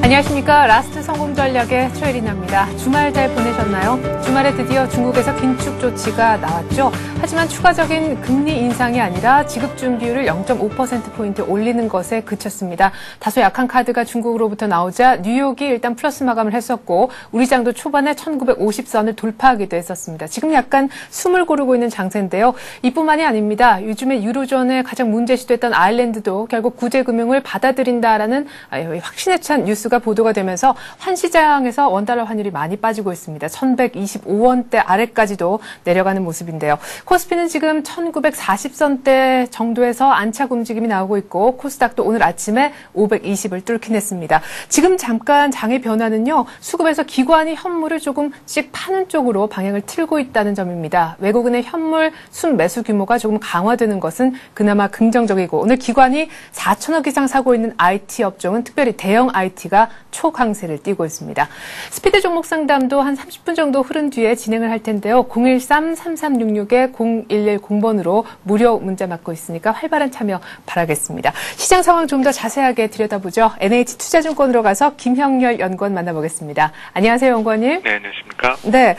안녕하십니까. 라스트 성공 전략의 최혜린입니다. 주말 잘 보내셨나요? 주말에 드디어 중국에서 긴축 조치가 나왔죠. 하지만 추가적인 금리 인상이 아니라 지급 준비율을 0.5%포인트 올리는 것에 그쳤습니다. 다소 약한 카드가 중국으로부터 나오자 뉴욕이 일단 플러스 마감을 했었고 우리 장도 초반에 1950선을 돌파하기도 했었습니다. 지금 약간 숨을 고르고 있는 장세인데요. 이뿐만이 아닙니다. 요즘에 유로존에 가장 문제시됐던 아일랜드도 결국 구제금융을 받아들인다라는 확신에 찬 뉴스가 보도가 되면서 환시장에서 원달러 환율이 많이 빠지고 있습니다. 1125원대 아래까지도 내려가는 모습인데요. 코스피는 지금 1940선대 정도에서 안착 움직임이 나오고 있고 코스닥도 오늘 아침에 520을 뚫긴 했습니다. 지금 잠깐 장의 변화는요. 수급에서 기관이 현물을 조금씩 파는 쪽으로 방향을 틀고 있다는 점입니다. 외국인의 현물 순매수 규모가 조금 강화되는 것은 그나마 긍정적이고 오늘 기관이 4천억 이상 사고 있는 IT 업종은 특별히 대형 IT가 초강세를 띠고 있습니다. 스피드 종목 상담도 한 30분 정도 흐른 뒤에 진행을 할 텐데요. 013-3366-0110번으로 무료 문자 받고 있으니까 활발한 참여 바라겠습니다. 시장 상황 좀 더 자세하게 들여다보죠. NH투자증권으로 가서 김형렬 연구원 만나보겠습니다. 안녕하세요, 연구원님. 네, 안녕하십니까. 네,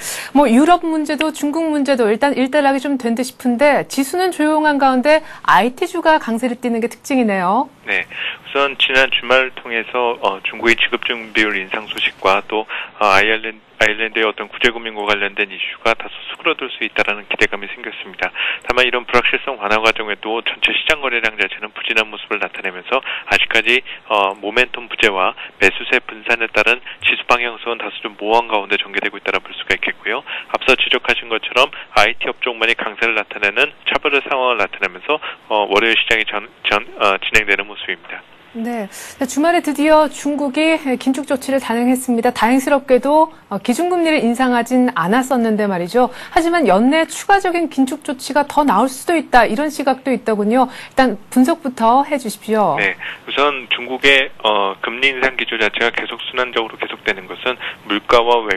유럽 문제도 중국 문제도 일단 일단락이 좀 된 듯 싶은데 지수는 조용한 가운데 IT주가 강세를 띠는 게 특징이네요. 네, 우선 지난 주말을 통해서 중국의 지급준비율 인상 소식과 또 아일랜드의 어떤 구제금융과 관련된 이슈가 다소 수그러들 수 있다는 기대감이 생겼습니다. 다만 이런 불확실성 완화 과정에도 전체 시장 거래량 자체는 부진한 모습을 나타내면서 아직까지 모멘텀 부재와 매수세 분산에 따른 지수 방향성은 다소 좀 모호한 가운데 전개되고 있다고 볼 수가 있겠고요. 앞서 지적하신 것처럼 IT 업종만이 강세를 나타내는 차별의 상황을 나타내면서 월요일 시장이 진행되는 모습입니다. 네, 주말에 드디어 중국이 긴축 조치를 단행했습니다. 다행스럽게도 기준금리를 인상하진 않았었는데 말이죠. 하지만 연내 추가적인 긴축 조치가 더 나올 수도 있다. 이런 시각도 있더군요. 일단 분석부터 해주십시오. 네, 우선 중국의 금리 인상 기조 자체가 계속 순환적으로 계속되는 것은 물가와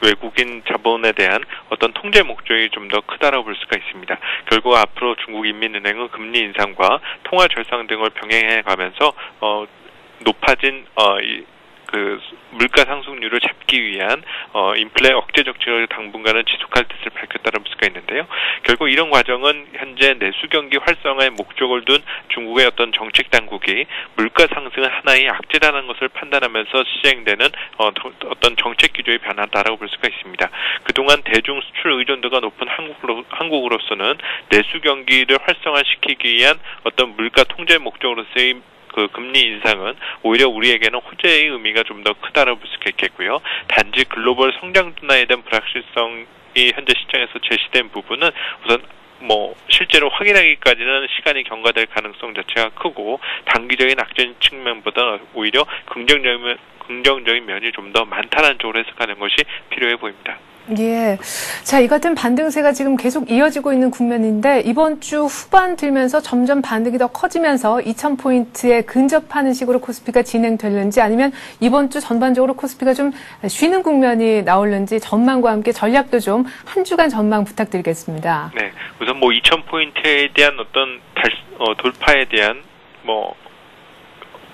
외국인 자본에 대한 어떤 통제 목적이 좀 더 크다라고 볼 수가 있습니다. 결국 앞으로 중국인민은행은 금리 인상과 통화 절상 등을 병행해 가면서 높아진 물가 상승률을 잡기 위한 인플레 억제 정책을 당분간은 지속할 뜻을 밝혔다는 볼 수가 있는데요. 결국 이런 과정은 현재 내수 경기 활성화에 목적을 둔 중국의 어떤 정책 당국이 물가 상승은 하나의 악재라는 것을 판단하면서 시행되는 어떤 정책 기조의 변화다라고 볼 수가 있습니다. 그동안 대중 수출 의존도가 높은 한국으로서는 내수 경기를 활성화시키기 위한 어떤 물가 통제 목적으로서의 금리 인상은 오히려 우리에게는 호재의 의미가 좀 더 크다라고 볼 수가 있겠고요. 단지 글로벌 성장 둔화에 대한 불확실성이 현재 시장에서 제시된 부분은 우선 실제로 확인하기까지는 시간이 경과될 가능성 자체가 크고 단기적인 악재 측면보다 오히려 긍정적인 면이 좀 더 많다는 쪽으로 해석하는 것이 필요해 보입니다. 예. 자, 이 같은 반등세가 지금 계속 이어지고 있는 국면인데 이번 주 후반 들면서 점점 반등이 더 커지면서 2000포인트에 근접하는 식으로 코스피가 진행될는지 아니면 이번 주 전반적으로 코스피가 좀 쉬는 국면이 나올는지 전망과 함께 전략도 좀 한 주간 전망 부탁드리겠습니다. 네. 우선 2000포인트에 대한 어떤 돌파에 대한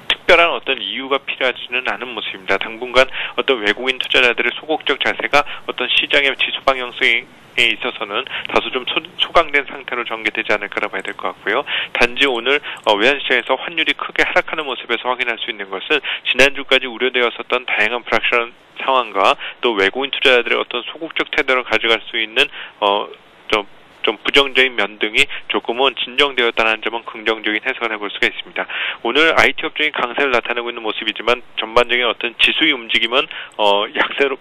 특별한 어떤 이유가 필요하지는 않은 모습입니다. 당분간 어떤 외국인 투자자들의 소극적 자세가 어떤 시장의 지수 방향성에 있어서는 다소 좀 소강된 상태로 전개되지 않을까라 봐야 될 것 같고요. 단지 오늘 외환시장에서 환율이 크게 하락하는 모습에서 확인할 수 있는 것은 지난주까지 우려되었었던 다양한 불확실한 상황과 또 외국인 투자자들의 어떤 소극적 태도를 가져갈 수 있는 좀 부정적인 면 등이 조금은 진정되었다는 점은 긍정적인 해석을 해볼 수가 있습니다. 오늘 IT 업종이 강세를 나타내고 있는 모습이지만 전반적인 어떤 지수의 움직임은 약세로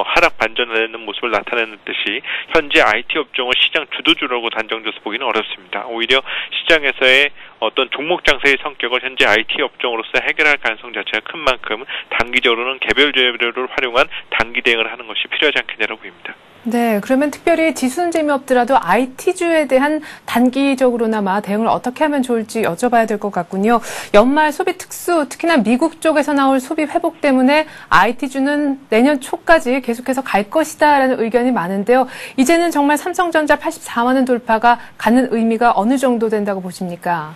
하락 반전하는 모습을 나타내는 듯이 현재 IT 업종을 시장 주도주라고 단정져서 보기는 어렵습니다. 오히려 시장에서의 어떤 종목 장세의 성격을 현재 IT 업종으로서 해결할 가능성 자체가 큰 만큼 단기적으로는 개별 재료를 활용한 단기 대응을 하는 것이 필요하지 않겠냐고 보입니다. 네, 그러면 특별히 지수는 재미없더라도 IT주에 대한 단기적으로나마 대응을 어떻게 하면 좋을지 여쭤봐야 될 것 같군요. 연말 소비 특수, 특히나 미국 쪽에서 나올 소비 회복 때문에 IT주는 내년 초까지 계속해서 갈 것이다라는 의견이 많은데요. 이제는 정말 삼성전자 84만 원 돌파가 갖는 의미가 어느 정도 된다고 보십니까?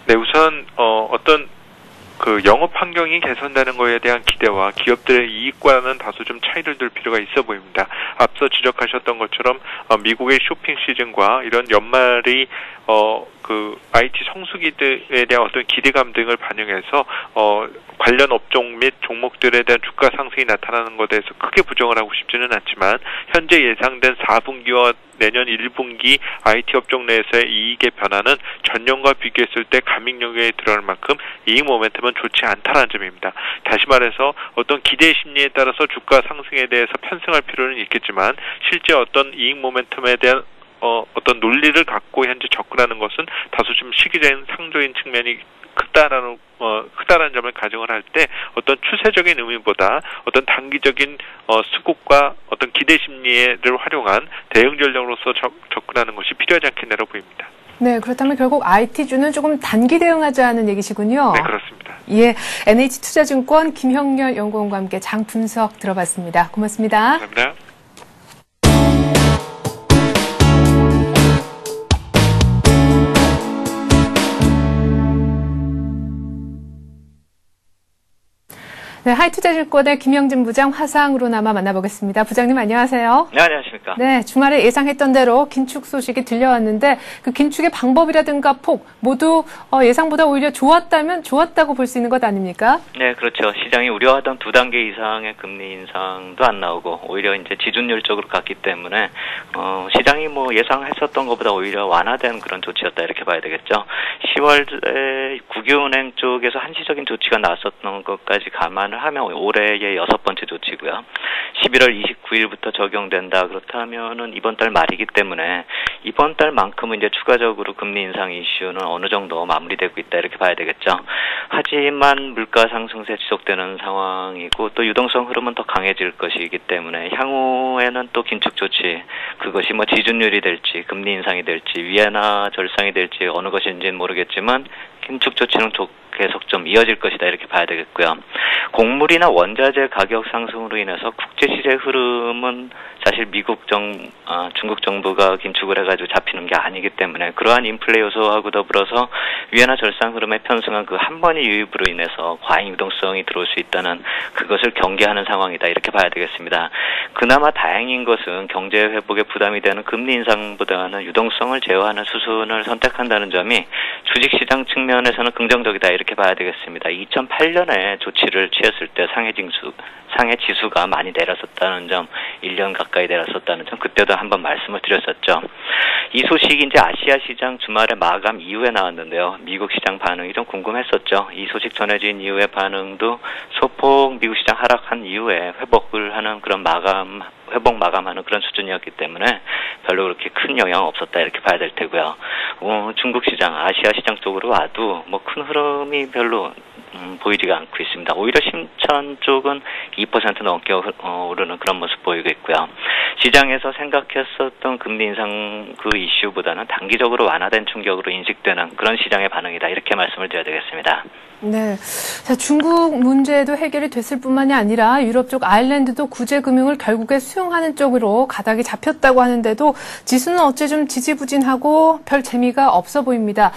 네, 우선 어떤 그 영업 환경이 개선되는 것에 대한 기대와 기업들의 이익과는 다소 좀 차이를 둘 필요가 있어 보입니다. 앞서 지적하셨던 것처럼 미국의 쇼핑 시즌과 이런 연말이 그 IT 성수기들에 대한 어떤 기대감 등을 반영해서 관련 업종 및 종목들에 대한 주가 상승이 나타나는 것에 대해서 크게 부정을 하고 싶지는 않지만 현재 예상된 4분기와 내년 1분기 IT 업종 내에서의 이익의 변화는 전년과 비교했을 때 감익 영역에 들어갈 만큼 이익 모멘텀은 좋지 않다는 점입니다. 다시 말해서 어떤 기대 심리에 따라서 주가 상승에 대해서 편승할 필요는 있겠지만 실제 어떤 이익 모멘텀에 대한 어떤 논리를 갖고 현재 접근하는 것은 다소 좀 시기적인 상조인 측면이 크다라는 점을 가정을 할 때 어떤 추세적인 의미보다 어떤 단기적인 수급과 어떤 기대 심리를 활용한 대응 전략으로서 접근하는 것이 필요하지 않겠나라고 보입니다. 네, 그렇다면 결국 IT주는 조금 단기 대응하자는 얘기시군요. 네, 그렇습니다. 예, NH투자증권 김형렬 연구원과 함께 장 분석 들어봤습니다. 고맙습니다. 감사합니다. 네, 하이투자증권의 김영진 부장 화상으로나마 만나보겠습니다. 부장님 안녕하세요. 네, 안녕하십니까. 네, 주말에 예상했던 대로 긴축 소식이 들려왔는데 그 긴축의 방법이라든가 폭 모두 예상보다 오히려 좋았다면 좋았다고 볼 수 있는 것 아닙니까? 네, 그렇죠. 시장이 우려하던 2단계 이상의 금리 인상도 안 나오고 오히려 이제 지준율 쪽으로 갔기 때문에 시장이 뭐 예상했었던 것보다 오히려 완화된 그런 조치였다 이렇게 봐야 되겠죠. 10월에 국유은행 쪽에서 한시적인 조치가 나왔었던 것까지 감안을 하면 올해의 6번째 조치고요. 11월 29일부터 적용된다. 그렇다면은 이번 달 말이기 때문에 이번 달만큼은 이제 추가적으로 금리 인상 이슈는 어느 정도 마무리되고 있다 이렇게 봐야 되겠죠. 하지만 물가 상승세 지속되는 상황이고 또 유동성 흐름은 더 강해질 것이기 때문에 향후에는 또 긴축 조치 그것이 뭐 지준율이 될지 금리 인상이 될지 위안화 절상이 될지 어느 것인지는 모르겠지만 긴축 조치는 계속 좀 이어질 것이다 이렇게 봐야 되겠고요. 곡물이나 원자재 가격 상승으로 인해서 국제시세 흐름은 사실 중국 정부가 긴축을 해가지고 잡히는 게 아니기 때문에 그러한 인플레 요소하고 더불어서 위안화 절상 흐름에 편승한 그 한 번의 유입으로 인해서 과잉 유동성이 들어올 수 있다는 그것을 경계하는 상황이다 이렇게 봐야 되겠습니다. 그나마 다행인 것은 경제 회복에 부담이 되는 금리 인상보다는 유동성을 제어하는 수순을 선택한다는 점이 주식시장 측면에서는 긍정적이다 이렇게 봐야 되겠습니다. 2008년에 조치를 취했을 때 상해 지수가 많이 내렸었다는 점, 1년 가까이 내렸었다는 점, 그때도 한번 말씀을 드렸었죠. 이 소식이 이제 아시아 시장 주말에 마감 이후에 나왔는데요. 미국 시장 반응이 좀 궁금했었죠. 이 소식 전해진 이후의 반응도 소폭 미국 시장 하락한 이후에 회복을 하는 그런 회복 마감하는 그런 수준이었기 때문에 별로 그렇게 큰 영향 없었다 이렇게 봐야 될 테고요. 중국 시장, 아시아 시장 쪽으로 와도 뭐 큰 흐름이 별로 보이지가 않고 있습니다. 오히려 심천 쪽은 2% 넘게 오르는 그런 모습 보이고 있고요. 시장에서 생각했었던 금리 인상 그 이슈보다는 단기적으로 완화된 충격으로 인식되는 그런 시장의 반응이다 이렇게 말씀을 드려야 되겠습니다. 네, 자, 중국 문제도 해결이 됐을 뿐만이 아니라 유럽 쪽 아일랜드도 구제금융을 결국에 수용하는 쪽으로 가닥이 잡혔다고 하는데도 지수는 어째 좀 지지부진하고 별 재미가 없어 보입니다.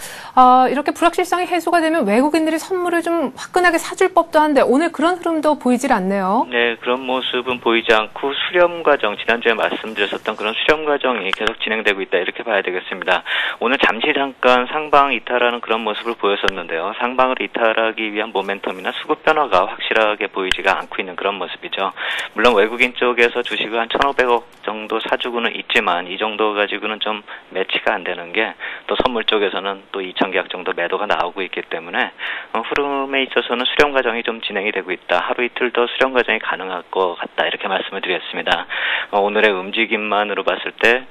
이렇게 불확실성이 해소가 되면 외국인들이 선물을 좀 화끈하게 사줄 법도 한데 오늘 그런 흐름도 보이질 않네요. 네, 그런 모습은 보이지 않고 수렴 과정, 지난주에 말씀드렸었던 그런 수렴 과정이 계속 진행되고 있다 이렇게 봐야 되겠습니다. 오늘 잠깐 상방 이탈하는 그런 모습을 보였었는데요. 상방을 이탈하기 위한 모멘텀이나 수급 변화가 확실하게 보이지가 않고 있는 그런 모습이죠. 물론 외국인 쪽에서 주식을 한 1,500억 정도 사주고는 있지만 이 정도 가지고는 좀 매치가 안 되는 게 또 선물 쪽에서는 또 2,000계약 정도 매도가 나오고 있기 때문에 흐름에 있어서는 수렴 과정이 좀 진행이 되고 있다. 하루 이틀 더 수렴 과정이 가능할 것 같다. 이렇게 말씀을 드렸습니다. 오늘의 움직임만으로 봤을 때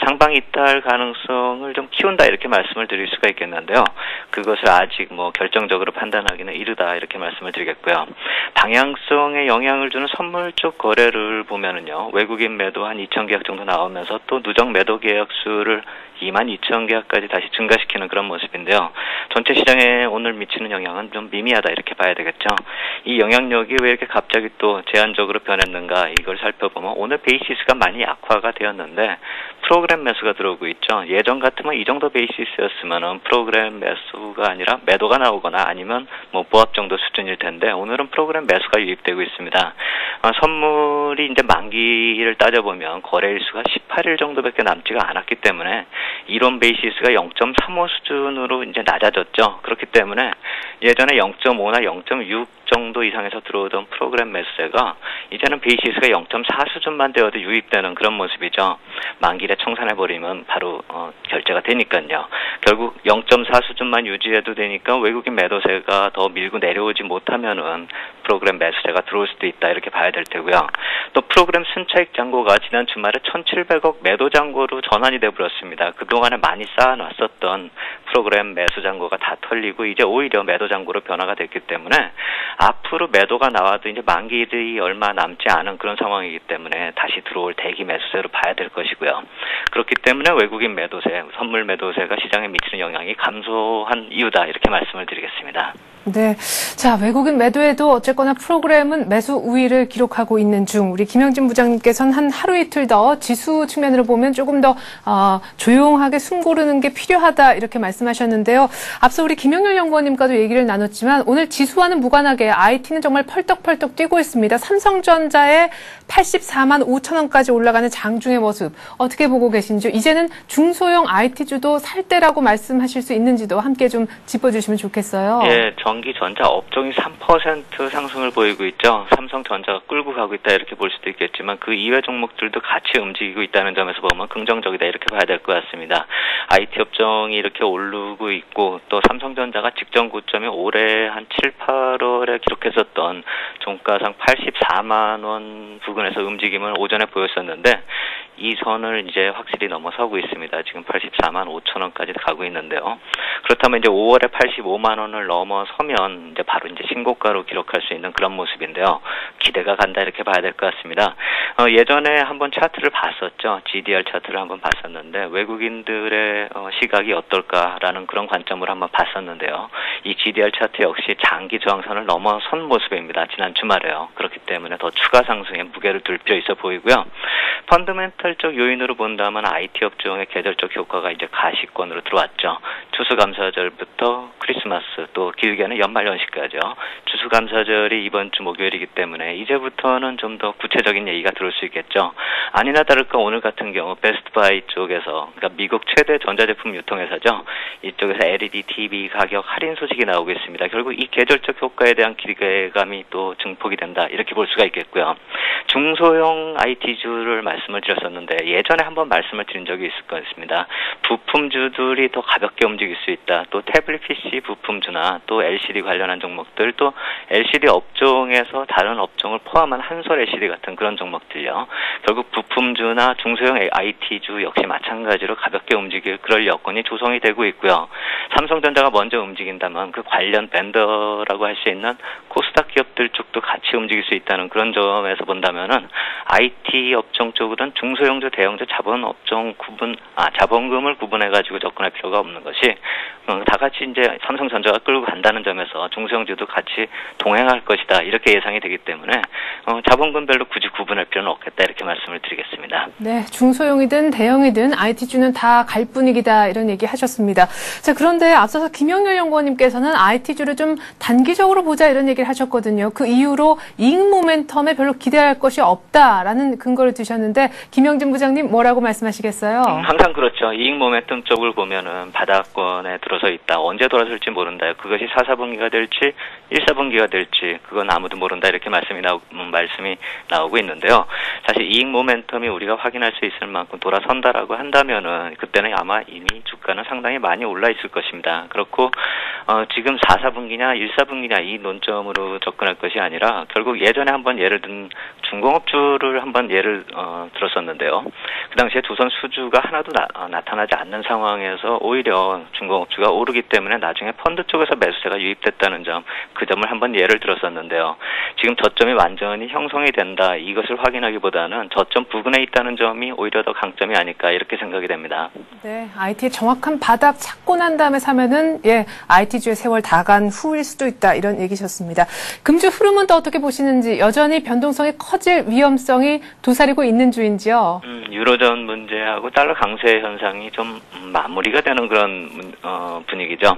상방 이탈 가능성을 좀 키운다. 이렇게 말씀을 드릴 수가 있겠는데요. 그것을 아직 뭐 결정적으로 판단하기는 이르다. 이렇게 말씀을 드리겠고요. 방향성에 영향을 주는 선물 쪽 거래를 보면은요. 외국인 매도 한 2,000계약 정도 나오면서 또 누적 매도 계약 수를 22,000계약까지 다시 증가시키는 그런 모습인데요. 전체 시장에 오늘 미치는 영향은 좀 미미하다 이렇게 봐야 되겠죠. 이 영향력이 왜 이렇게 갑자기 또 제한적으로 변했는가 이걸 살펴보면 오늘 베이시스가 많이 약화가 되었는데 프로그램 매수가 들어오고 있죠. 예전 같으면 이 정도 베이시스였으면은 프로그램 매수가 아니라 매도가 나오거나 아니면 뭐 보합 정도 수준일 텐데 오늘은 프로그램 매수가 유입되고 있습니다. 선물이 이제 만기를 따져보면 거래일수가 18일 정도밖에 남지가 않았기 때문에 이론 베이시스가 0.35 수준으로 이제 낮아졌죠. 그렇기 때문에 예전에 0.5나 0.6 정도 이상에서 들어오던 프로그램 매수세가 이제는 베이시스가 0.4 수준만 되어도 유입되는 그런 모습이죠. 만기에 청산해버리면 바로 결제가 되니까요. 결국 0.4 수준만 유지해도 되니까 외국인 매도세가 더 밀고 내려오지 못하면은 프로그램 매수세가 들어올 수도 있다 이렇게 봐야 될 테고요. 또 프로그램 순차익 잔고가 지난 주말에 1,700억 매도 잔고로 전환이 돼버렸습니다. 그동안에 많이 쌓아놨었던 프로그램 매수 잔고가 다 털리고 이제 오히려 매도 잔고로 변화가 됐기 때문에 앞으로 매도가 나와도 이제 만기일이 얼마 남지 않은 그런 상황이기 때문에 다시 들어올 대기 매수세로 봐야 될 것이고요. 그렇기 때문에 외국인 매도세, 선물 매도세가 시장에 미치는 영향이 감소한 이유다 이렇게 말씀을 드리겠습니다. 네. 자, 외국인 매도에도 어쨌거나 프로그램은 매수 우위를 기록하고 있는 중 우리 김영진 부장님께서는 한 하루 이틀 더 지수 측면으로 보면 조금 더 조용하게 숨 고르는 게 필요하다 이렇게 말씀하셨는데요. 앞서 우리 김영렬 연구원님과도 얘기를 나눴지만 오늘 지수와는 무관하게 IT는 정말 펄떡펄떡 뛰고 있습니다. 삼성전자의 84만 5천 원까지 올라가는 장중의 모습 어떻게 보고 계신지요? 이제는 중소형 IT주도 살 때라고 말씀하실 수 있는지도 함께 좀 짚어주시면 좋겠어요. 예, 전기전자 업종이 3% 상승을 보이고 있죠. 삼성전자가 끌고 가고 있다 이렇게 볼 수도 있겠지만 그 이외 종목들도 같이 움직이고 있다는 점에서 보면 긍정적이다 이렇게 봐야 될 것 같습니다. IT 업종이 이렇게 오르고 있고 또 삼성전자가 직전 고점이 올해 한 7, 8월에 기록했었던 종가상 84만 원 부근에서 움직임을 오전에 보였었는데 이 선을 이제 확실히 넘어서고 있습니다. 지금 84만 5천 원까지 가고 있는데요. 그렇다면 이제 5월에 85만 원을 넘어서면 이제 바로 이제 신고가로 기록할 수 있는 그런 모습인데요. 기대가 간다 이렇게 봐야 될 것 같습니다. 예전에 한번 차트를 봤었죠. GDR 차트를 한번 봤었는데 외국인들의 시각이 어떨까라는 그런 관점으로 한번 봤었는데요. 이 GDR 차트 역시 장기 저항선을 넘어선 모습입니다. 지난 주말에요. 그렇기 때문에 더 추가 상승에 무게를 둘 필요 있어 보이고요. 펀더멘털적 요인으로 본다면 IT 업종의 계절적 효과가 이제 가시권으로 들어왔죠. 추수감사절부터 크리스마스 또 길게는 연말연시까지요. 추수감사절이 이번 주 목요일이기 때문에 이제부터는 좀 더 구체적인 얘기가 들어올 수 있겠죠. 아니나 다를까 오늘 같은 경우 베스트바이 쪽에서 그러니까 미국 최대 전자제품 유통회사죠. 이쪽에서 LED TV 가격 할인 소식이 나오고 있습니다. 결국 이 계절적 효과에 대한 기대감이 또 증폭이 된다 이렇게 볼 수가 있겠고요. 중소형 IT주를 말씀을 드렸었는데 예전에 한번 말씀을 드린 적이 있을 것 같습니다. 부품주들이 더 가볍게 움직일 수 있다. 또 태블릿 PC 부품주나 또 LCD 관련한 종목들 또 LCD 업종에서 다른 업종을 포함한 한솔 LCD 같은 그런 종목들요. 결국 부품주나 중소형 IT주 역시 마찬가지로 가볍게 움직일 그럴 여건이 조성이 되고 있고요. 삼성전자가 먼저 움직인다면 그 관련 벤더라고 할 수 있는 코스닥 기업들 쪽도 같이 움직일 수 있다는 그런 점에서 본다면은 IT 업종 쪽으로는 중소형주, 대형주 자본 업종 자본금을 구분해가지고 접근할 필요가 없는 것이 다 같이 이제 삼성전자가 끌고 간다는 점에서 중소형주도 같이 동행할 것이다 이렇게 예상이 되기 때문에 자본금별로 굳이 구분할 필요는 없겠다 이렇게 말씀을 드리겠습니다. 네, 중소형이든 대형이든 IT주는 다 갈 분위기다 이런 얘기 하셨습니다. 자, 그런데 앞서서 김영렬 연구원님께서는 IT주를 좀 단기적으로 보자 이런 얘기를 하셨거든요. 그 이후로 이익 모멘텀에 별로 기대할 것이 없다라는 근거를 드셨는데 김영진 부장님 뭐라고 말씀하시겠어요? 항상 그렇죠. 이익 모멘텀 쪽을 보면은 바닥권에 들어서 있다. 언제 돌아설지 모른다. 그것이 4, 4분기가 될지 1, 4분기가 될지 그건 아무도 모른다 이렇게 말씀이 나오고 있는데요. 사실 이익 모멘텀이 우리가 확인할 수 있을 만큼 돌아선다라고 한다면은 그때는 아마 이미 주가는 상당히 많이 올라 있을 것입니다. 그렇고 지금 4, 4분기냐 1, 4분기냐 이 논점으로 접근할 것이 아니라 결국 예전에 한번 예를 든 중공업주를 한번 예를 들었었는데요. 그 당시에 두선 수주가 하나도 나타나지 않는 상황에서 오히려 중공업주가 오르기 때문에 나중에 펀드 쪽에서 매수세가 유입됐다는 점, 그 점을 한번 예를 들었었는데요. 지금 저점이 완전히 형성이 된다 이것을 확인하기보다는 저점 부근에 있다는 점이 오히려 더 강점이 아닐까 이렇게 생각이 됩니다. 네, IT의 정확한 정확한 바닥 찾고 난 다음에 사면은 IT주의 세월 다 간 후일 수도 있다 이런 얘기셨습니다. 금주 흐름은 또 어떻게 보시는지 여전히 변동성이 커질 위험성이 도사리고 있는 주인지요? 유로존 문제하고 달러 강세 현상이 좀 마무리가 되는 그런 분위기죠.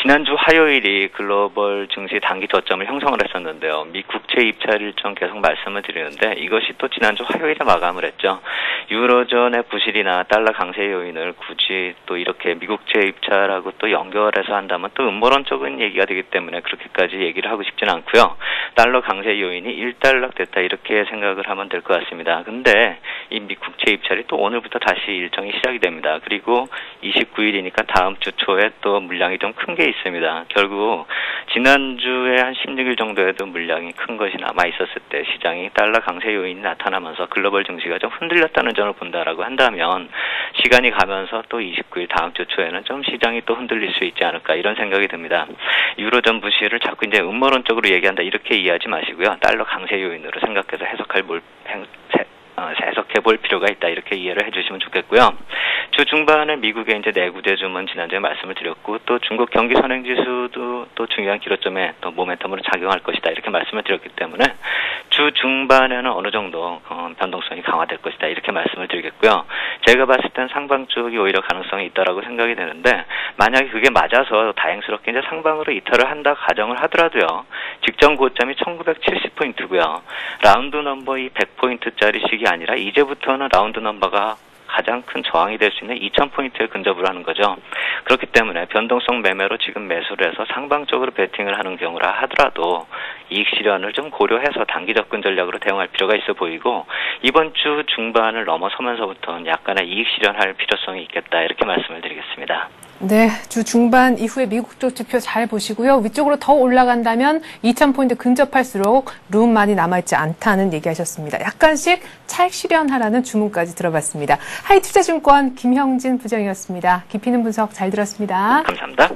지난주 화요일이 글로벌 증시 단기 저점을 형성을 했었는데요. 미 국채 입찰 일정 계속 말씀을 드리는데 이것이 또 지난주 화요일에 마감을 했죠. 유로존의 부실이나 달러 강세 요인을 굳이 또 이렇게 미국채 입찰하고 또 연결해서 한다면 또 음모론적인 얘기가 되기 때문에 그렇게까지 얘기를 하고 싶지는 않고요. 달러 강세 요인이 일단락됐다 이렇게 생각을 하면 될 것 같습니다. 근데 이 미국채 입찰이 또 오늘부터 다시 일정이 시작이 됩니다. 그리고 29일이니까 다음 주 초에 또 물량이 좀 큰 게 있습니다. 결국 지난주에 한 16일 정도에도 물량이 큰 것이 남아 있었을 때 시장이 달러 강세 요인이 나타나면서 글로벌 증시가 좀 흔들렸다는 점을 본다라고 한다면 시간이 가면서 또 29일 다음 주 초에는 좀 시장이 또 흔들릴 수 있지 않을까 이런 생각이 듭니다. 유로존 부실을 자꾸 이제 음모론적으로 얘기한다 이렇게 이해하지 마시고요. 달러 강세 요인으로 생각해서 해석해 볼 필요가 있다 이렇게 이해를 해주시면 좋겠고요. 주 중반에 미국의 이제 내구재 주문 지난주에 말씀을 드렸고 또 중국 경기 선행지수도 또 중요한 기로점에 또 모멘텀으로 작용할 것이다 이렇게 말씀을 드렸기 때문에 주 중반에는 어느 정도 변동성이 강화될 것이다 이렇게 말씀을 드리겠고요. 제가 봤을 땐 상방 쪽이 오히려 가능성이 있다라고 생각이 되는데 만약에 그게 맞아서 다행스럽게 이제 상방으로 이탈을 한다 가정을 하더라도요. 직전 고점이 1970포인트고요. 라운드 넘버 이 100포인트짜리 식이 아니라 이제부터는 라운드 넘버가 가장 큰 저항이 될 수 있는 2000포인트에 근접을 하는 거죠. 그렇기 때문에 변동성 매매로 지금 매수를 해서 상방적으로 베팅을 하는 경우라 하더라도 이익 실현을 좀 고려해서 단기 접근 전략으로 대응할 필요가 있어 보이고 이번 주 중반을 넘어서면서부터는 약간의 이익 실현할 필요성이 있겠다 이렇게 말씀을 드리겠습니다. 네, 주 중반 이후에 미국 쪽 지표 잘 보시고요. 위쪽으로 더 올라간다면 2000포인트 근접할수록 룸 많이 남아있지 않다는 얘기하셨습니다. 약간씩 차익 실현하라는 주문까지 들어봤습니다. 하이투자증권 김형진 부장이었습니다. 깊이 있는 분석 잘 들었습니다. 감사합니다.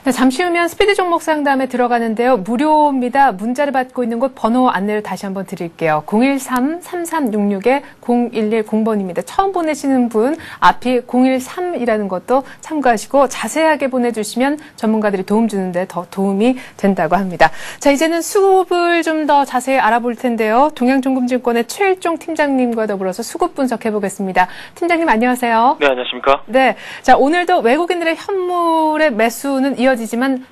네, 잠시 후면 스피드 종목 상담에 들어가는데요. 무료입니다. 문자를 받고 있는 곳 번호 안내를 다시 한번 드릴게요. 013-3366-0110번입니다. 처음 보내시는 분 앞이 013이라는 것도 참고하시고 자세하게 보내주시면 전문가들이 도움 주는데 더 도움이 된다고 합니다. 자, 이제는 수급을 좀 더 자세히 알아볼 텐데요. 동양종금증권의 최일종 팀장님과 더불어서 수급 분석해 보겠습니다. 팀장님 안녕하세요. 네, 안녕하십니까? 네, 자 오늘도 외국인들의 현물의 매수는 이어지지만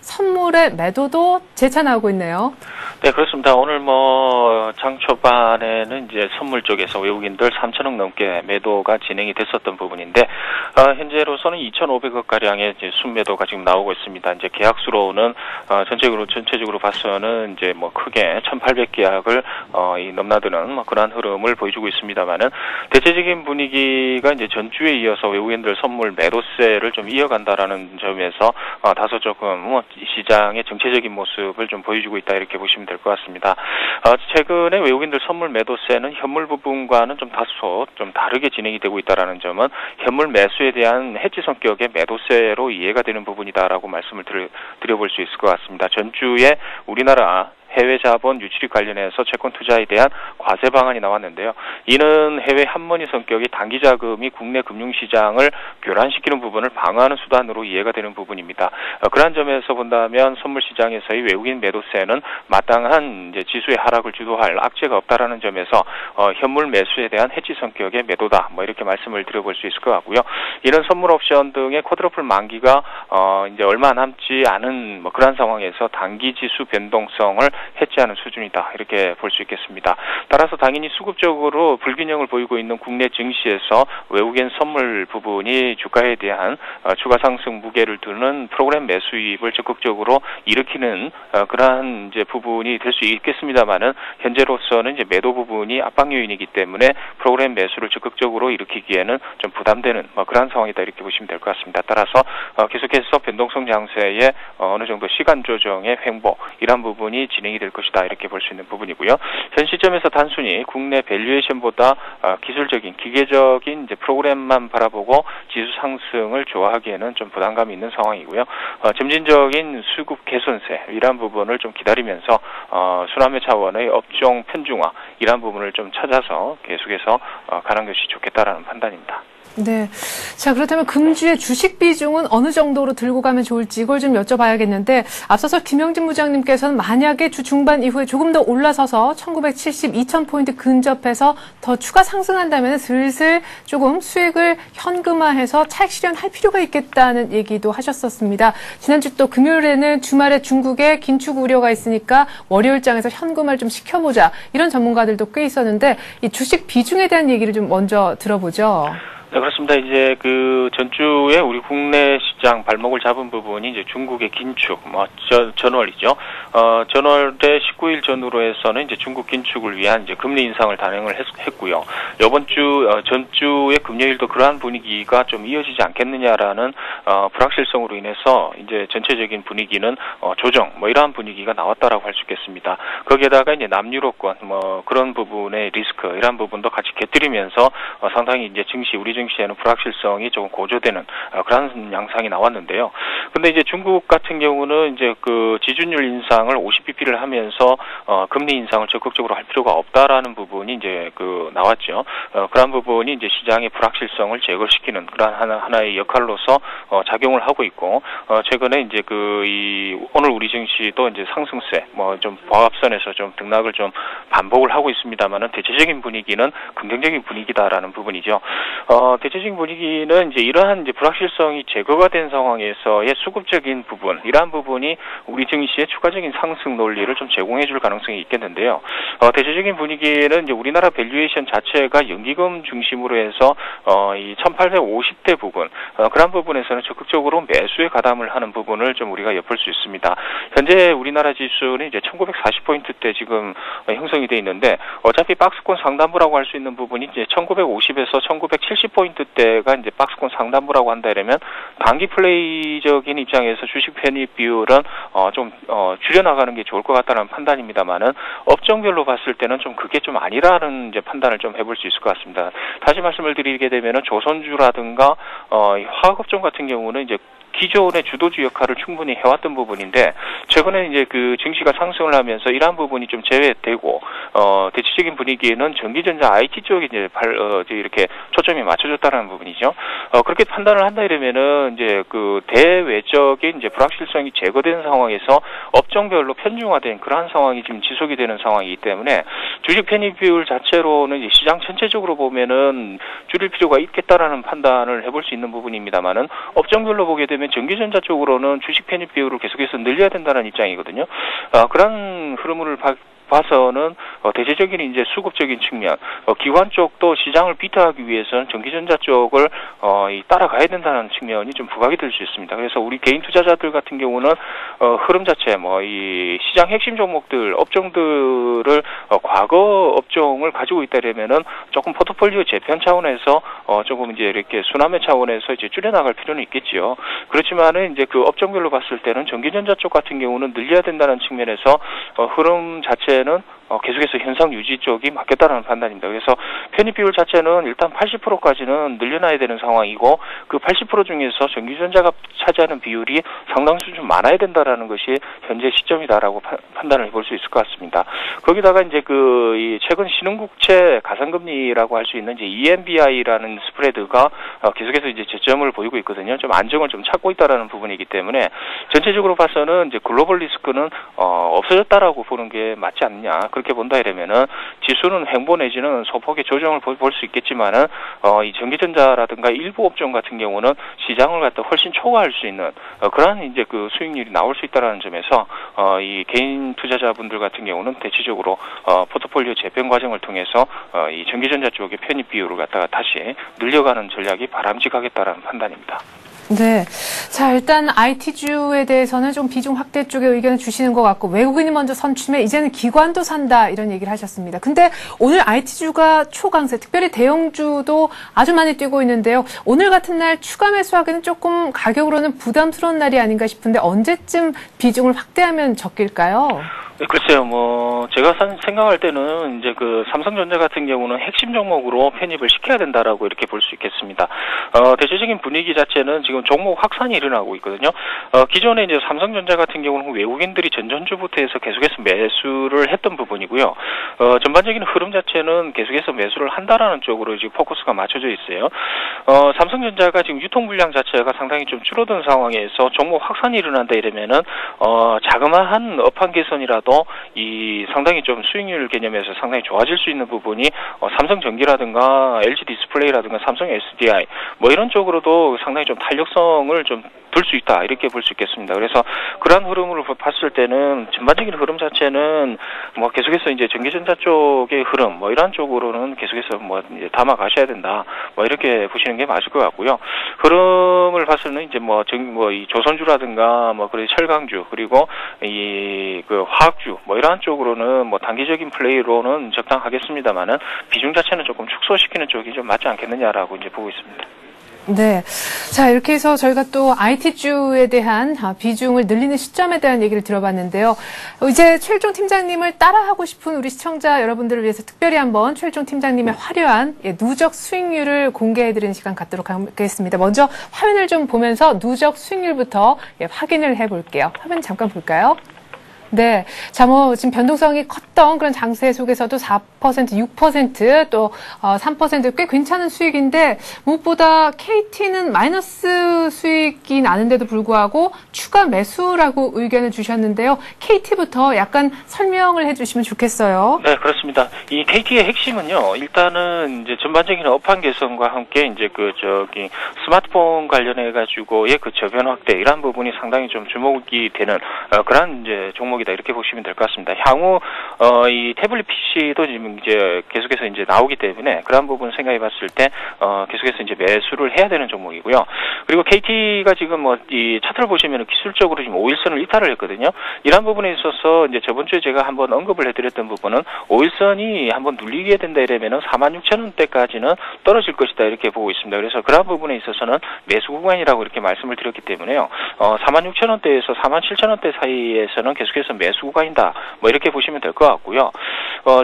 선물의 매도도 재차 나오고 있네요. 네, 그렇습니다. 오늘 장 초반에는 이제 선물 쪽에서 외국인들 3천억 넘게 매도가 진행이 됐었던 부분인데, 현재로서는 2,500억 가량의 이제 순매도가 지금 나오고 있습니다. 이제 계약수로는 전체적으로 봐서는 이제 크게 1,800계약을 넘나드는 그러한 흐름을 보여주고 있습니다만은 대체적인 분위기가 이제 전주에 이어서 외국인들 선물 매도세를 좀 이어간다라는 점에서 다소 조금 시장의 정체적인 모습을 좀 보여주고 있다 이렇게 보시면 될 것 같습니다. 최근에 외국인들 선물 매도세는 현물 부분과는 좀 다소 좀 다르게 진행이 되고 있다라는 점은 현물 매수에 대한 해지 성격의 매도세로 이해가 되는 부분이다라고 말씀을 드려볼 수 있을 것 같습니다. 전주에 우리나라 해외 자본 유출입 관련해서 채권 투자에 대한 과세 방안이 나왔는데요. 이는 해외 한머니 성격의 단기 자금이 국내 금융시장을 교란시키는 부분을 방어하는 수단으로 이해가 되는 부분입니다. 그러한 점에서 본다면 선물 시장에서의 외국인 매도세는 마땅한 이제 지수의 하락을 주도할 악재가 없다라는 점에서 현물 매수에 대한 해지 성격의 매도다. 이렇게 말씀을 드려볼 수 있을 것 같고요. 이런 선물 옵션 등의 쿼드러플 만기가 이제 얼마 남지 않은 그러한 상황에서 단기 지수 변동성을 해지하는 수준이다 이렇게 볼 수 있겠습니다. 따라서 당연히 수급적으로 불균형을 보이고 있는 국내 증시에서 외국인 선물 부분이 주가에 대한 추가 상승 무게를 두는 프로그램 매수입을 적극적으로 일으키는 그러한 이제 부분이 될 수 있겠습니다만은 현재로서는 이제 매도 부분이 압박 요인이기 때문에 프로그램 매수를 적극적으로 일으키기에는 좀 부담되는 그러한 상황이다 이렇게 보시면 될 것 같습니다. 따라서 계속해서 변동성 장세에 어느 정도 시간 조정의 횡보 이런 부분이 진행이 진행이 될 것이다 이렇게 볼 수 있는 부분이고요. 현 시점에서 단순히 국내 밸류에이션보다 기술적인 기계적인 이제 프로그램만 바라보고 지수 상승을 좋아하기에는 좀 부담감이 있는 상황이고요. 점진적인 수급 개선세 이러한 부분을 좀 기다리면서 순환매 차원의 업종 편중화 이러한 부분을 좀 찾아서 계속해서 가는 것이 좋겠다라는 판단입니다. 네. 자, 그렇다면 금주의 주식 비중은 어느 정도로 들고 가면 좋을지 이걸 좀 여쭤봐야겠는데 앞서서 김영진 부장님께서는 만약에 주 중반 이후에 조금 더 올라서서 1970, 2000포인트 근접해서 더 추가 상승한다면 슬슬 조금 수익을 현금화해서 차익 실현할 필요가 있겠다는 얘기도 하셨었습니다. 지난주 또 금요일에는 주말에 중국에 긴축 우려가 있으니까 월요일장에서 현금화를 좀 시켜보자 이런 전문가들도 꽤 있었는데 이 주식 비중에 대한 얘기를 좀 먼저 들어보죠. 네, 그렇습니다. 이제 그 전주에 우리 국내 시장 발목을 잡은 부분이 이제 중국의 긴축, 전월이죠. 전월의 19일 전후로 해서는 이제 중국 긴축을 위한 이제 금리 인상을 단행을 했고요. 이번 주, 전주의 금요일도 그러한 분위기가 좀 이어지지 않겠느냐라는, 불확실성으로 인해서 이제 전체적인 분위기는, 조정, 이러한 분위기가 나왔다라고 할 수 있겠습니다. 거기에다가 이제 남유로권, 그런 부분의 리스크, 이러한 부분도 같이 곁들이면서, 상당히 이제 우리 증시에는 불확실성이 조금 고조되는 그런 양상이 나왔는데요. 근데 이제 중국 같은 경우는 이제 그 지준율 인상을 50bp를 하면서 금리 인상을 적극적으로 할 필요가 없다라는 부분이 이제 그 나왔죠. 그런 부분이 이제 시장의 불확실성을 제거시키는 그런 하나의 역할로서 작용을 하고 있고 최근에 이제 오늘 우리 증시도 이제 상승세 좀 보합선에서 좀 등락을 좀 반복을 하고 있습니다만은 대체적인 분위기는 긍정적인 분위기다라는 부분이죠. 대체적인 분위기는 이제 이러한 이제 불확실성이 제거가 된 상황에서의 수급적인 부분, 이러한 부분이 우리 증시의 추가적인 상승 논리를 좀 제공해 줄 가능성이 있겠는데요. 대체적인 분위기는 이제 우리나라 밸류에이션 자체가 연기금 중심으로 해서 이 1850대 부분, 그런 부분에서는 적극적으로 매수에 가담을 하는 부분을 좀 우리가 엿볼 수 있습니다. 현재 우리나라 지수는 이제 1940포인트대 지금 형성이 돼 있는데 어차피 박스권 상단부라고 할 수 있는 부분이 이제 1950에서 1970포인트대가 이제 박스권 상단부라고 한다 이러면 단기 플레이적인 입장에서 주식 편입 비율은 좀 줄여나가는 게 좋을 것 같다는 판단입니다만은 업종별로 봤을 때는 좀 그게 좀 아니라는 이제 판단을 좀 해볼 수 있을 것 같습니다. 다시 말씀을 드리게 되면은 조선주라든가 화학업종 같은 경우는 이제 기존의 주도주 역할을 충분히 해왔던 부분인데 최근에 이제 그 증시가 상승을 하면서 이러한 부분이 좀 제외되고 대체적인 분위기에는 전기전자 IT 쪽에 이제 이렇게 초점이 맞춰졌다는 부분이죠. 그렇게 판단을 한다 이러면은 이제 그 대외적인 이제 불확실성이 제거된 상황에서 업종별로 편중화된 그러한 상황이 지금 지속이 되는 상황이기 때문에 주식 편입 비율 자체로는 이제 시장 전체적으로 보면은 줄일 필요가 있겠다라는 판단을 해볼 수 있는 부분입니다만은 업종별로 보게 되면 전기전자 쪽으로는 주식 편입 비율을 계속해서 늘려야 된다는 입장이거든요. 그런 흐름을 봐서는 대체적인 이제 수급적인 측면, 기관 쪽도 시장을 비트하기 위해서는 전기전자 쪽을 따라가야 된다는 측면이 좀 부각이 될 수 있습니다. 그래서 우리 개인 투자자들 같은 경우는 흐름 자체, 이 시장 핵심 종목들, 업종들을 과거 업종을 가지고 있다면은 조금 포트폴리오 재편 차원에서 조금 이제 이렇게 순환매 차원에서 이제 줄여나갈 필요는 있겠지요. 그렇지만은 이제 그 업종별로 봤을 때는 전기전자 쪽 같은 경우는 늘려야 된다는 측면에서 흐름 자체는 계속해서 현상 유지 쪽이 맞겠다라는 판단입니다. 그래서 편입 비율 자체는 일단 80%까지는 늘려놔야 되는 상황이고 그 80% 중에서 전기전자가 차지하는 비율이 상당수 좀 많아야 된다라는 것이 현재 시점이다라고 판단을 해볼 수 있을 것 같습니다. 거기다가 이제 이 최근 신흥국채 가상금리라고 할 수 있는 이제 EMBI라는 스프레드가 계속해서 이제 저점을 보이고 있거든요. 좀 안정을 좀 찾고 있다라는 부분이기 때문에 전체적으로 봐서는 이제 글로벌 리스크는 없어졌다라고 보는 게 맞지 않느냐. 그렇게 본다 이러면은 지수는 횡보 내지는 소폭의 조정을 볼 수 있겠지만은 이 전기전자라든가 일부 업종 같은 경우는 시장을 갖다 훨씬 초과할 수 있는 그러한 이제 그 수익률이 나올 수 있다라는 점에서 이 개인 투자자분들 같은 경우는 대체적으로 포트폴리오 재편 과정을 통해서 이 전기전자 쪽의 편입 비율을 갖다가 다시 늘려가는 전략이 바람직하겠다라는 판단입니다. 네. 자, 일단 IT주에 대해서는 좀 비중 확대 쪽에 의견을 주시는 것 같고 외국인이 먼저 선취면 이제는 기관도 산다 이런 얘기를 하셨습니다. 근데 오늘 IT주가 초강세, 특별히 대형주도 아주 많이 뛰고 있는데요. 오늘 같은 날 추가 매수하기는 조금 가격으로는 부담스러운 날이 아닌가 싶은데 언제쯤 비중을 확대하면 적길까요? 글쎄요, 제가 생각할 때는 이제 그 삼성전자 같은 경우는 핵심 종목으로 편입을 시켜야 된다라고 이렇게 볼 수 있겠습니다. 대체적인 분위기 자체는 지금 종목 확산이 일어나고 있거든요. 기존에 이제 삼성전자 같은 경우는 외국인들이 전전주부터 해서 계속해서 매수를 했던 부분이고요. 전반적인 흐름 자체는 계속해서 매수를 한다라는 쪽으로 지금 포커스가 맞춰져 있어요. 삼성전자가 지금 유통 물량 자체가 상당히 좀 줄어든 상황에서 종목 확산이 일어난다 이러면은, 자그마한 업황 개선이라도 이 상당히 좀 수익률 개념에서 상당히 좋아질 수 있는 부분이 삼성전기라든가 LG 디스플레이라든가 삼성 SDI 이런 쪽으로도 상당히 좀 탄력성을 좀 둘 수 있다 이렇게 볼 수 있겠습니다. 그래서 그러한 흐름으로 봤을 때는 전반적인 흐름 자체는 계속해서 이제 전기전자 쪽의 흐름 이러한 쪽으로는 계속해서 이제 담아 가셔야 된다 이렇게 보시는 게 맞을 것 같고요. 흐름을 봤을 때는 이제 이 조선주라든가 그리고 철강주 그리고 이 그 화학주 이러한 쪽으로는 단기적인 플레이로는 적당하겠습니다만은 비중 자체는 조금 축소시키는 쪽이 좀 맞지 않겠느냐라고 이제 보고 있습니다. 네. 자, 이렇게 해서 저희가 또 IT주에 대한 비중을 늘리는 시점에 대한 얘기를 들어봤는데요. 이제 최일종 팀장님을 따라하고 싶은 우리 시청자 여러분들을 위해서 특별히 한번 최일종 팀장님의 화려한 누적 수익률을 공개해드리는 시간 갖도록 하겠습니다. 먼저 화면을 좀 보면서 누적 수익률부터 확인을 해볼게요. 화면 잠깐 볼까요? 네. 자, 지금 변동성이 컸던 그런 장세 속에서도 4%, 6%, 또 3% 꽤 괜찮은 수익인데, 무엇보다 KT는 마이너스 수익이 나는데도 불구하고 추가 매수라고 의견을 주셨는데요. KT부터 약간 설명을 해주시면 좋겠어요. 네, 그렇습니다. 이 KT의 핵심은요, 일단은 이제 전반적인 업황 개선과 함께 이제 스마트폰 관련해가지고의 그 저변 확대, 이러한 부분이 상당히 좀 주목이 되는, 그런 이제 종목이다. 이렇게 보시면 될 것 같습니다. 향후, 이 태블릿 PC도 지금 이제 계속해서 이제 나오기 때문에 그런 부분 생각해 봤을 때, 계속해서 이제 매수를 해야 되는 종목이고요. 그리고 KT가 지금 이 차트를 보시면 기술적으로 지금 5일선을 이탈을 했거든요. 이런 부분에 있어서 이제 저번 주에 제가 한번 언급을 해드렸던 부분은 5일선이 한번 눌리게 된다 이러면은 46,000원대까지는 떨어질 것이다 이렇게 보고 있습니다. 그래서 그런 부분에 있어서는 매수 구간이라고 이렇게 말씀을 드렸기 때문에요. 46,000원대에서 47,000원대 사이에서는 계속해서 매수 구간이다. 이렇게 보시면 될 것 같고요.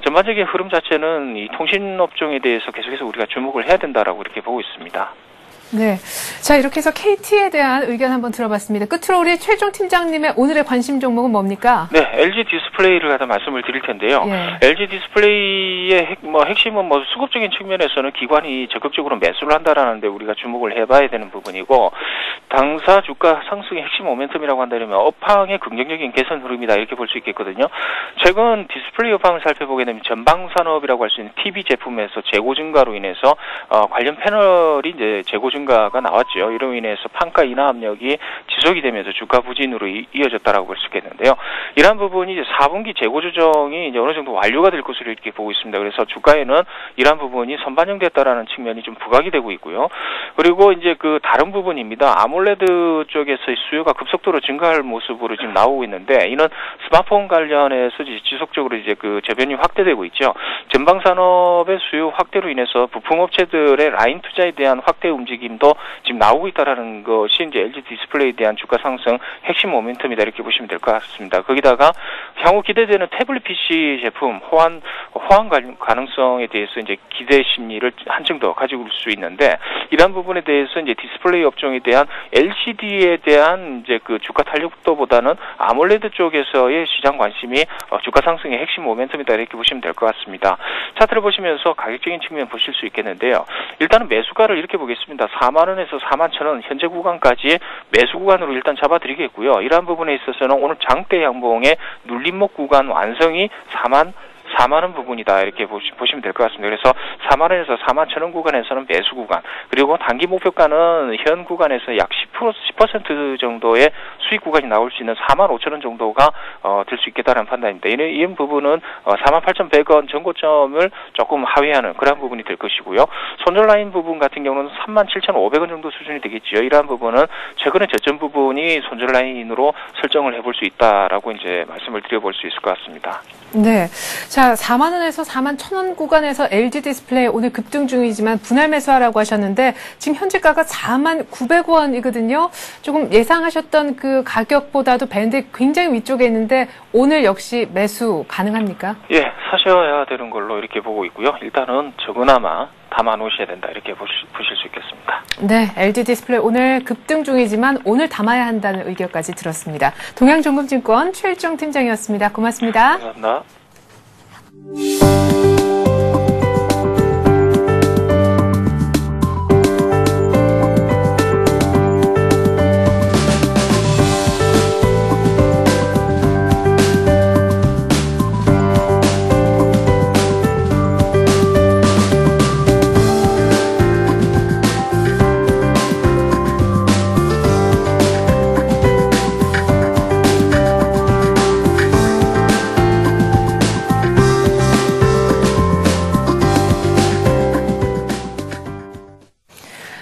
전반적인 흐름 자체는 이 통신업종에 대해서 계속해서 우리가 주목을 해야 된다라고 이렇게 보고 있습니다. 네. 자, 이렇게 해서 KT에 대한 의견 한번 들어봤습니다. 끝으로 우리 최일종 팀장님의 오늘의 관심 종목은 뭡니까? 네, LG 디스플레이를 갖다 말씀을 드릴 텐데요. 예. LG 디스플레이의 핵심은 수급적인 측면에서는 기관이 적극적으로 매수를 한다라는데 우리가 주목을 해봐야 되는 부분이고, 당사 주가 상승의 핵심 모멘텀이라고 한다면 업황의 긍정적인 개선 흐름이다 이렇게 볼 수 있겠거든요. 최근 디스플레이 업황을 살펴보게 되면 전방 산업이라고 할 수 있는 TV 제품에서 재고 증가로 인해서 관련 패널이 이제 재고 증가가 나왔죠. 이로 인해서 판가 인하 압력이 지속이 되면서 주가 부진으로 이어졌다라고 볼 수 있겠는데요. 이러한 부분이 이제 4분기 재고 조정이 이제 어느 정도 완료가 될 것으로 이렇게 보고 있습니다. 그래서 주가에는 이러한 부분이 선반영됐다라는 측면이 좀 부각이 되고 있고요. 그리고 이제 그 다른 부분입니다. 아몰레드 쪽에서의 수요가 급속도로 증가할 모습으로 지금 나오고 있는데, 이는 스마트폰 관련해서 지속적으로 이제 그 저변이 확대되고 있죠. 전방 산업의 수요 확대로 인해서 부품업체들의 라인 투자에 대한 확대 움직임도 지금 나오고 있다라는 것이 이제 LG 디스플레이에 대한 주가 상승 핵심 모멘텀이다 이렇게 보시면 될 것 같습니다. 거기다가 향후 기대되는 태블릿 PC 제품 호환 가능성에 대해서 이제 기대 심리를 한층 더 가지고 올 수 있는데, 이러한 부분에 대해서 이제 디스플레이 업종에 대한 LCD에 대한 이제 그 주가 탄력도보다는 아몰레드 쪽에서의 시장 관심이 주가 상승의 핵심 모멘텀이다 이렇게 보시면 될 것 같습니다. 차트를 보시면서 가격적인 측면 보실 수 있겠는데요. 일단은 매수가를 이렇게 보겠습니다. 4만원에서 41,000원 현재 구간까지 매수 구간으로 일단 잡아드리겠고요. 이러한 부분에 있어서는 오늘 장대 양봉의 눌림목 구간 완성이 4만원 부분이다 이렇게 보시면 될 것 같습니다. 그래서 4만원에서 41,000원 구간에서는 매수 구간, 그리고 단기 목표가는 현 구간에서 약 10% 정도의 수익 구간이 나올 수 있는 45,000원 정도가 될 수 있겠다는 판단입니다. 이 부분은 48,100원 전고점을 조금 하회하는 그런 부분이 될 것이고요. 손절 라인 부분 같은 경우는 37,500원 정도 수준이 되겠지요. 이러한 부분은 최근에 저점 부분이 손절 라인으로 설정을 해볼 수 있다라고 이제 말씀을 드려볼 수 있을 것 같습니다. 네. 자, 4만 원에서 4만 1,000원 구간에서 LG 디스플레이 오늘 급등 중이지만 분할 매수하라고 하셨는데 지금 현재가가 4만 900원이거든요. 조금 예상하셨던 그 가격보다도 밴드 굉장히 위쪽에 있는데 오늘 역시 매수 가능합니까? 예, 사셔야 되는 걸로 이렇게 보고 있고요. 일단은 적으나마 담아 놓으셔야 된다 이렇게 보실 수 있겠습니다. 네, LG 디스플레이 오늘 급등 중이지만 오늘 담아야 한다는 의견까지 들었습니다. 동양정금증권 최일정 팀장이었습니다. 고맙습니다. 감사합니다.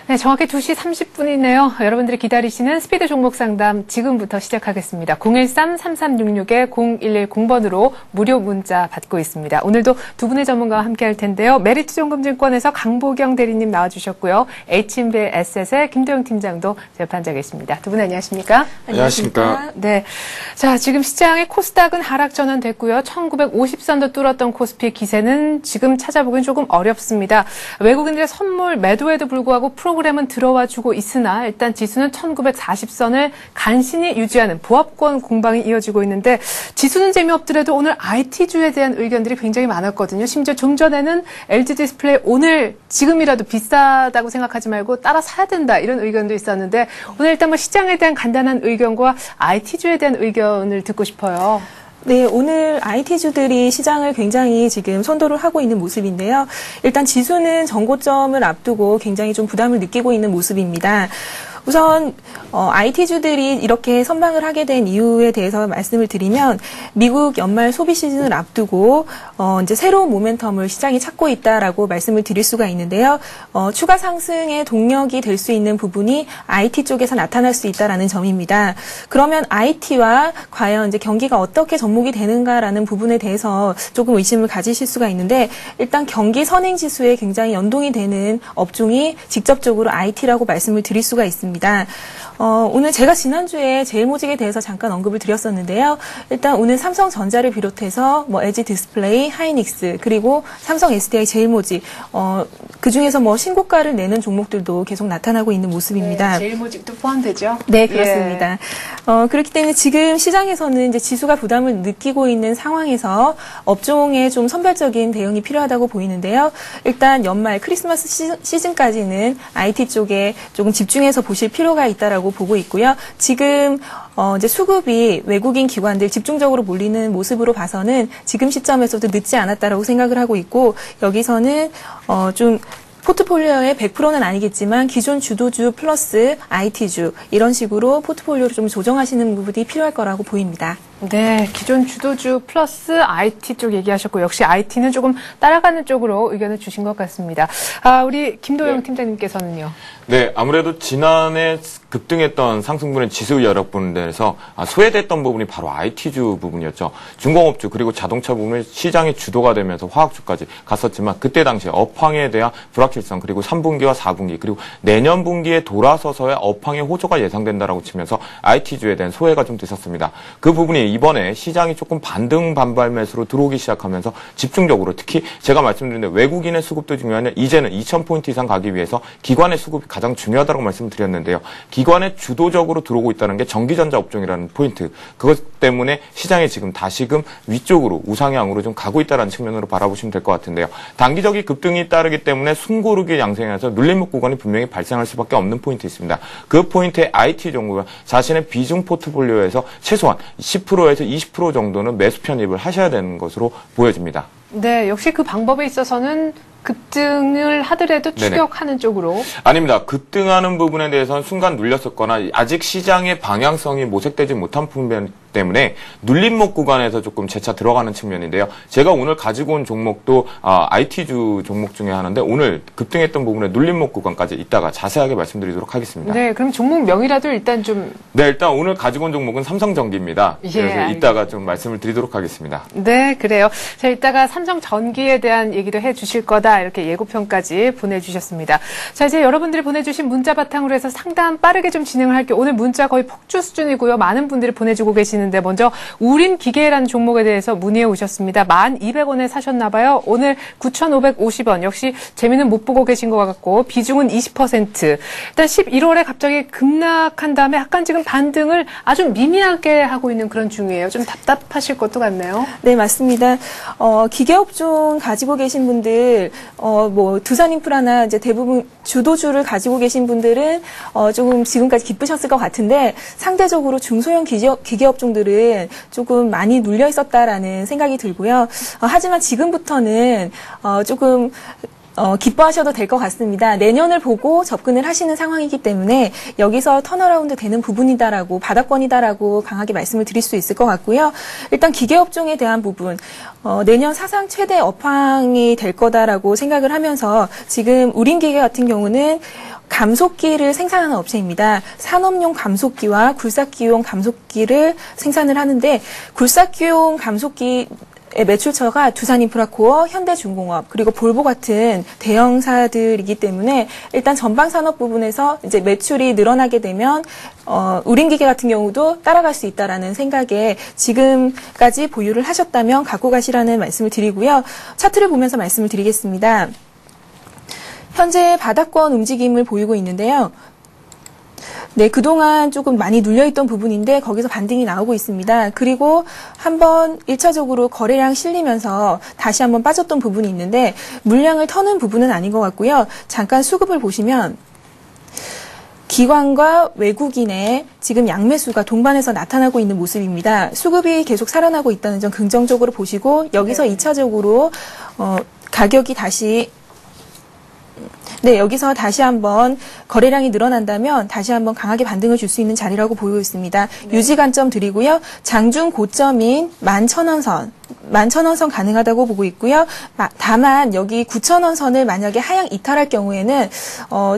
네, 정확히 2시 30분이네요. 여러분들이 기다리시는 스피드 종목 상담 지금부터 시작하겠습니다. 013-3366-0110번으로 무료 문자 받고 있습니다. 오늘도 두 분의 전문가와 함께 할 텐데요. 메리츠증권에서 강보경 대리님 나와주셨고요. H인베 에셋의 김도영 팀장도 재판장에 계십니다. 두 분 안녕하십니까? 안녕하십니까? 네. 자, 지금 시장의 코스닥은 하락 전환됐고요. 1950선도 뚫었던 코스피 기세는 지금 찾아보기는 조금 어렵습니다. 외국인들의 선물 매도에도 불구하고 프로그램은 들어와주고 있으나 일단 지수는 1940선을 간신히 유지하는 보합권 공방이 이어지고 있는데 지수는 재미없더라도 오늘 IT주에 대한 의견들이 굉장히 많았거든요. 심지어 좀 전에는 LG 디스플레이 오늘 지금이라도 비싸다고 생각하지 말고 따라 사야 된다 이런 의견도 있었는데 오늘 일단 뭐 시장에 대한 간단한 의견과 IT주에 대한 의견을 듣고 싶어요. 네, 오늘 IT주들이 시장을 굉장히 지금 선도를 하고 있는 모습인데요. 일단 지수는 전고점을 앞두고 굉장히 좀 부담을 느끼고 있는 모습입니다. 우선 IT주들이 이렇게 선방을 하게 된 이유에 대해서 말씀을 드리면 미국 연말 소비 시즌을 앞두고 이제 새로운 모멘텀을 시장이 찾고 있다라고 말씀을 드릴 수가 있는데요. 추가 상승의 동력이 될 수 있는 부분이 IT 쪽에서 나타날 수 있다라는 점입니다. 그러면 IT와 과연 이제 경기가 어떻게 접목이 되는가라는 부분에 대해서 조금 의심을 가지실 수가 있는데 일단 경기 선행 지수에 굉장히 연동이 되는 업종이 직접적으로 IT라고 말씀을 드릴 수가 있습니다. 오늘 제가 지난주에 제일모직에 대해서 잠깐 언급을 드렸었는데요. 일단 오늘 삼성전자를 비롯해서 뭐 LG 디스플레이, 하이닉스, 그리고 삼성 SDI 제일모직, 그중에서 뭐 신고가를 내는 종목들도 계속 나타나고 있는 모습입니다. 네, 제일모직도 포함되죠? 네, 그렇습니다. 예. 그렇기 때문에 지금 시장에서는 이제 지수가 부담을 느끼고 있는 상황에서 업종에 좀 선별적인 대응이 필요하다고 보이는데요. 일단 연말 크리스마스 시즌까지는 IT 쪽에 조금 집중해서 보실 필요가 있다라고 보고 있고요. 지금 이제 수급이 외국인 기관들 집중적으로 몰리는 모습으로 봐서는 지금 시점에서도 늦지 않았다라고 생각을 하고 있고 여기서는 좀 포트폴리오의 100%는 아니겠지만 기존 주도주 플러스 IT주 이런 식으로 포트폴리오를 좀 조정하시는 부분이 필요할 거라고 보입니다. 네, 기존 주도주 플러스 IT 쪽 얘기하셨고 역시 IT는 조금 따라가는 쪽으로 의견을 주신 것 같습니다. 우리 김도영 팀장님께서는요. 네, 아무래도 지난해 급등했던 상승분의 지수 여력 분들에서 소외됐던 부분이 바로 IT주 부분이었죠. 중공업주 그리고 자동차 부분은 시장의 주도가 되면서 화학주까지 갔었지만 그때 당시에 업황에 대한 불확실성 그리고 3분기와 4분기 그리고 내년 분기에 돌아서서의 업황의 호조가 예상된다라고 치면서 IT주에 대한 소외가 좀 됐었습니다. 그 부분이 이번에 시장이 조금 반등 반발 매수로 들어오기 시작하면서 집중적으로 특히 제가 말씀드린 대로 외국인의 수급도 중요하냐 이제는 2,000포인트 이상 가기 위해서 기관의 수급이 가장 중요하다고 말씀드렸는데요. 기관에 주도적으로 들어오고 있다는 게 전기전자 업종이라는 포인트. 그것 때문에 시장이 지금 다시금 위쪽으로 우상향으로 좀 가고 있다는 측면으로 바라보시면 될 것 같은데요. 단기적인 급등이 따르기 때문에 숨고르기 양상에서 눌림목 구간이 분명히 발생할 수밖에 없는 포인트 있습니다. 그 포인트에 IT 종목은 자신의 비중 포트폴리오에서 최소한 10%에서 20% 정도는 매수 편입을 하셔야 되는 것으로 보여집니다. 네, 역시 그 방법에 있어서는 급등을 하더라도 추격하는 쪽으로. 아닙니다. 급등하는 부분에 대해서는 순간 눌렸었거나 아직 시장의 방향성이 모색되지 못한 때문에 눌림목 구간에서 조금 재차 들어가는 측면인데요. 제가 오늘 가지고 온 종목도 IT주 종목 중에 하나인데 오늘 급등했던 부분에 눌림목 구간까지 이따가 자세하게 말씀드리도록 하겠습니다. 네, 그럼 종목 명이라도 일단 좀. 네, 일단 오늘 가지고 온 종목은 삼성전기입니다. 예, 그래서 이따가 좀 말씀을 드리도록 하겠습니다. 네, 그래요. 자, 이따가 삼성전기에 대한 얘기도 해주실 거다 이렇게 예고편까지 보내주셨습니다. 자, 이제 여러분들이 보내주신 문자 바탕으로 해서 상담 빠르게 좀 진행을 할게요. 오늘 문자 거의 폭주 수준이고요. 많은 분들이 보내주고 계시는데 먼저 우림기계라는 종목에 대해서 문의해 오셨습니다. 1,200원에 사셨나 봐요. 오늘 9,550원. 역시 재미는 못 보고 계신 것 같고 비중은 20%. 일단 11월에 갑자기 급락한 다음에 약간 지금 반등을 아주 미미하게 하고 있는 그런 중이에요. 좀 답답하실 것도 같네요. 네, 맞습니다. 기계업종 가지고 계신 분들, 뭐 두산인프라나 이제 대부분 주도주를 가지고 계신 분들은 조금 지금까지 기쁘셨을 것 같은데 상대적으로 중소형 기계업종들은 조금 많이 눌려 있었다라는 생각이 들고요. 하지만 지금부터는 조금 기뻐하셔도 될 것 같습니다. 내년을 보고 접근을 하시는 상황이기 때문에 여기서 턴어라운드 되는 부분이다라고 바닥권이다라고 강하게 말씀을 드릴 수 있을 것 같고요. 일단 기계업종에 대한 부분 내년 사상 최대 업황이 될 거다라고 생각을 하면서 지금 우림기계 같은 경우는 감속기를 생산하는 업체입니다. 산업용 감속기와 굴삭기용 감속기를 생산을 하는데 굴삭기용 감속기 매출처가 두산인프라코어, 현대중공업, 그리고 볼보 같은 대형사들이기 때문에 일단 전방산업 부분에서 이제 매출이 늘어나게 되면 우림기계 같은 경우도 따라갈 수 있다라는 생각에 지금까지 보유를 하셨다면 갖고 가시라는 말씀을 드리고요. 차트를 보면서 말씀을 드리겠습니다. 현재 바닥권 움직임을 보이고 있는데요. 네, 그동안 조금 많이 눌려있던 부분인데 거기서 반등이 나오고 있습니다. 그리고 한번 1차적으로 거래량 실리면서 다시 한번 빠졌던 부분이 있는데 물량을 터는 부분은 아닌 것 같고요. 잠깐 수급을 보시면 기관과 외국인의 지금 양매수가 동반해서 나타나고 있는 모습입니다. 수급이 계속 살아나고 있다는 점 긍정적으로 보시고 여기서 2차적으로 가격이 다시 여기서 다시 한번 거래량이 늘어난다면 다시 한번 강하게 반등을 줄 수 있는 자리라고 보이고 있습니다. 네. 유지 관점 드리고요. 장중 고점인 11,000원 선 가능하다고 보고 있고요. 다만 여기 9,000원 선을 만약에 하향 이탈할 경우에는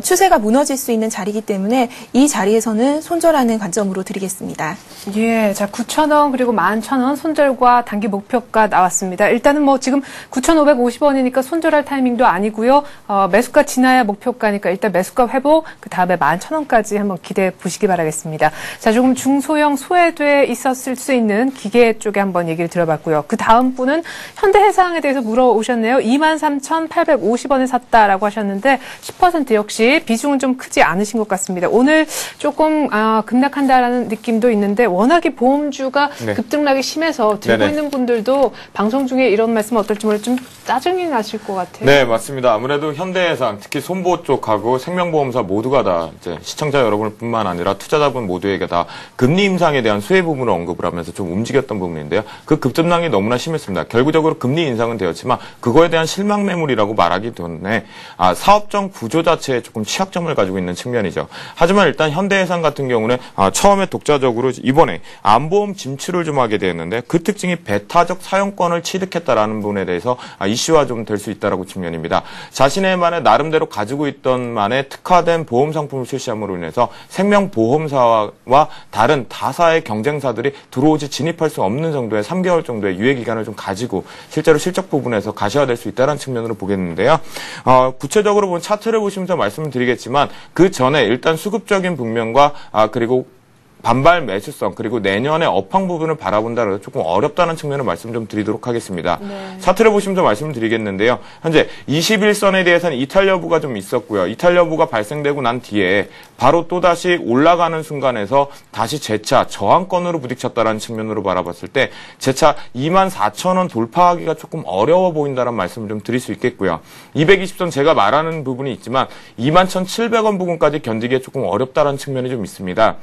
추세가 무너질 수 있는 자리이기 때문에 이 자리에서는 손절하는 관점으로 드리겠습니다. 예, 자 9,000원 그리고 11,000원 손절과 단기 목표가 나왔습니다. 일단은 뭐 지금 9,550원이니까 손절할 타이밍도 아니고요. 매수가 지나야 목표가니까 일단 매수가 회복, 그 다음에 11,000원까지 한번 기대해 보시기 바라겠습니다. 자, 조금 중소형 소외돼 있었을 수 있는 기계 쪽에 한번 얘기를 들어봤고요. 그 다음 분은 현대해상에 대해서 물어오셨네요. 23,850원에 샀다라고 하셨는데 10% 역시 비중은 좀 크지 않으신 것 같습니다. 오늘 조금 급락한다라는 느낌도 있는데 워낙에 보험주가 네. 급등락이 심해서 들고 네네. 있는 분들도 방송 중에 이런 말씀 어떨지 모르겠 좀 짜증이 나실 것 같아요. 네, 맞습니다. 아무래도 현대해상, 특히 손보호 쪽하고 생명보험사 모두가 다 이제 시청자 여러분뿐만 아니라 투자자분 모두에게 다 금리 인상에 대한 수혜 부분을 언급을 하면서 좀 움직였던 부분인데요. 그 급등락이 너무나 심했습니다. 결국적으로 금리 인상은 되었지만 그거에 대한 실망 매물이라고 말하기 때문에 사업적 구조 자체에 조금 취약점을 가지고 있는 측면이죠. 하지만 일단 현대해상 같은 경우는 처음에 독자적으로 이번에 안보험 진출을 좀 하게 되었는데 그 특징이 배타적 사용권을 취득했다라는 부분에 대해서 이슈화 좀 될 수 있다라고 측면입니다. 자신의만의 나름대로 가지고 있던 만의 특화된 보험 상품을 출시함으로 인해서 생명보험사와 다른 타사의 경쟁사들이 들어오지 진입할 수 없는 정도의 3개월 정도의 유예 기간을 좀 가지고 실제로 실적 부분에서 가시화될 수 있다는 측면으로 보겠는데요. 구체적으로 본 차트를 보시면서 말씀을 드리겠지만 그 전에 일단 수급적인 국면과 그리고 반발 매수성 그리고 내년의 업황 부분을 바라본다고 해서 조금 어렵다는 측면을 말씀 좀 드리도록 하겠습니다. 네. 차트를 보시면서 말씀을 드리겠는데요. 현재 21선에 대해서는 이탈 여부가 좀 있었고요. 이탈 여부가 발생되고 난 뒤에 바로 또다시 올라가는 순간에서 다시 재차 저항권으로 부딪혔다는 측면으로 바라봤을 때 재차 24,000원 돌파하기가 조금 어려워 보인다는 말씀을 좀 드릴 수 있겠고요. 220선 제가 말하는 부분이 있지만 21,700원 부분까지 견디기에 조금 어렵다는 측면이 좀 있습니다.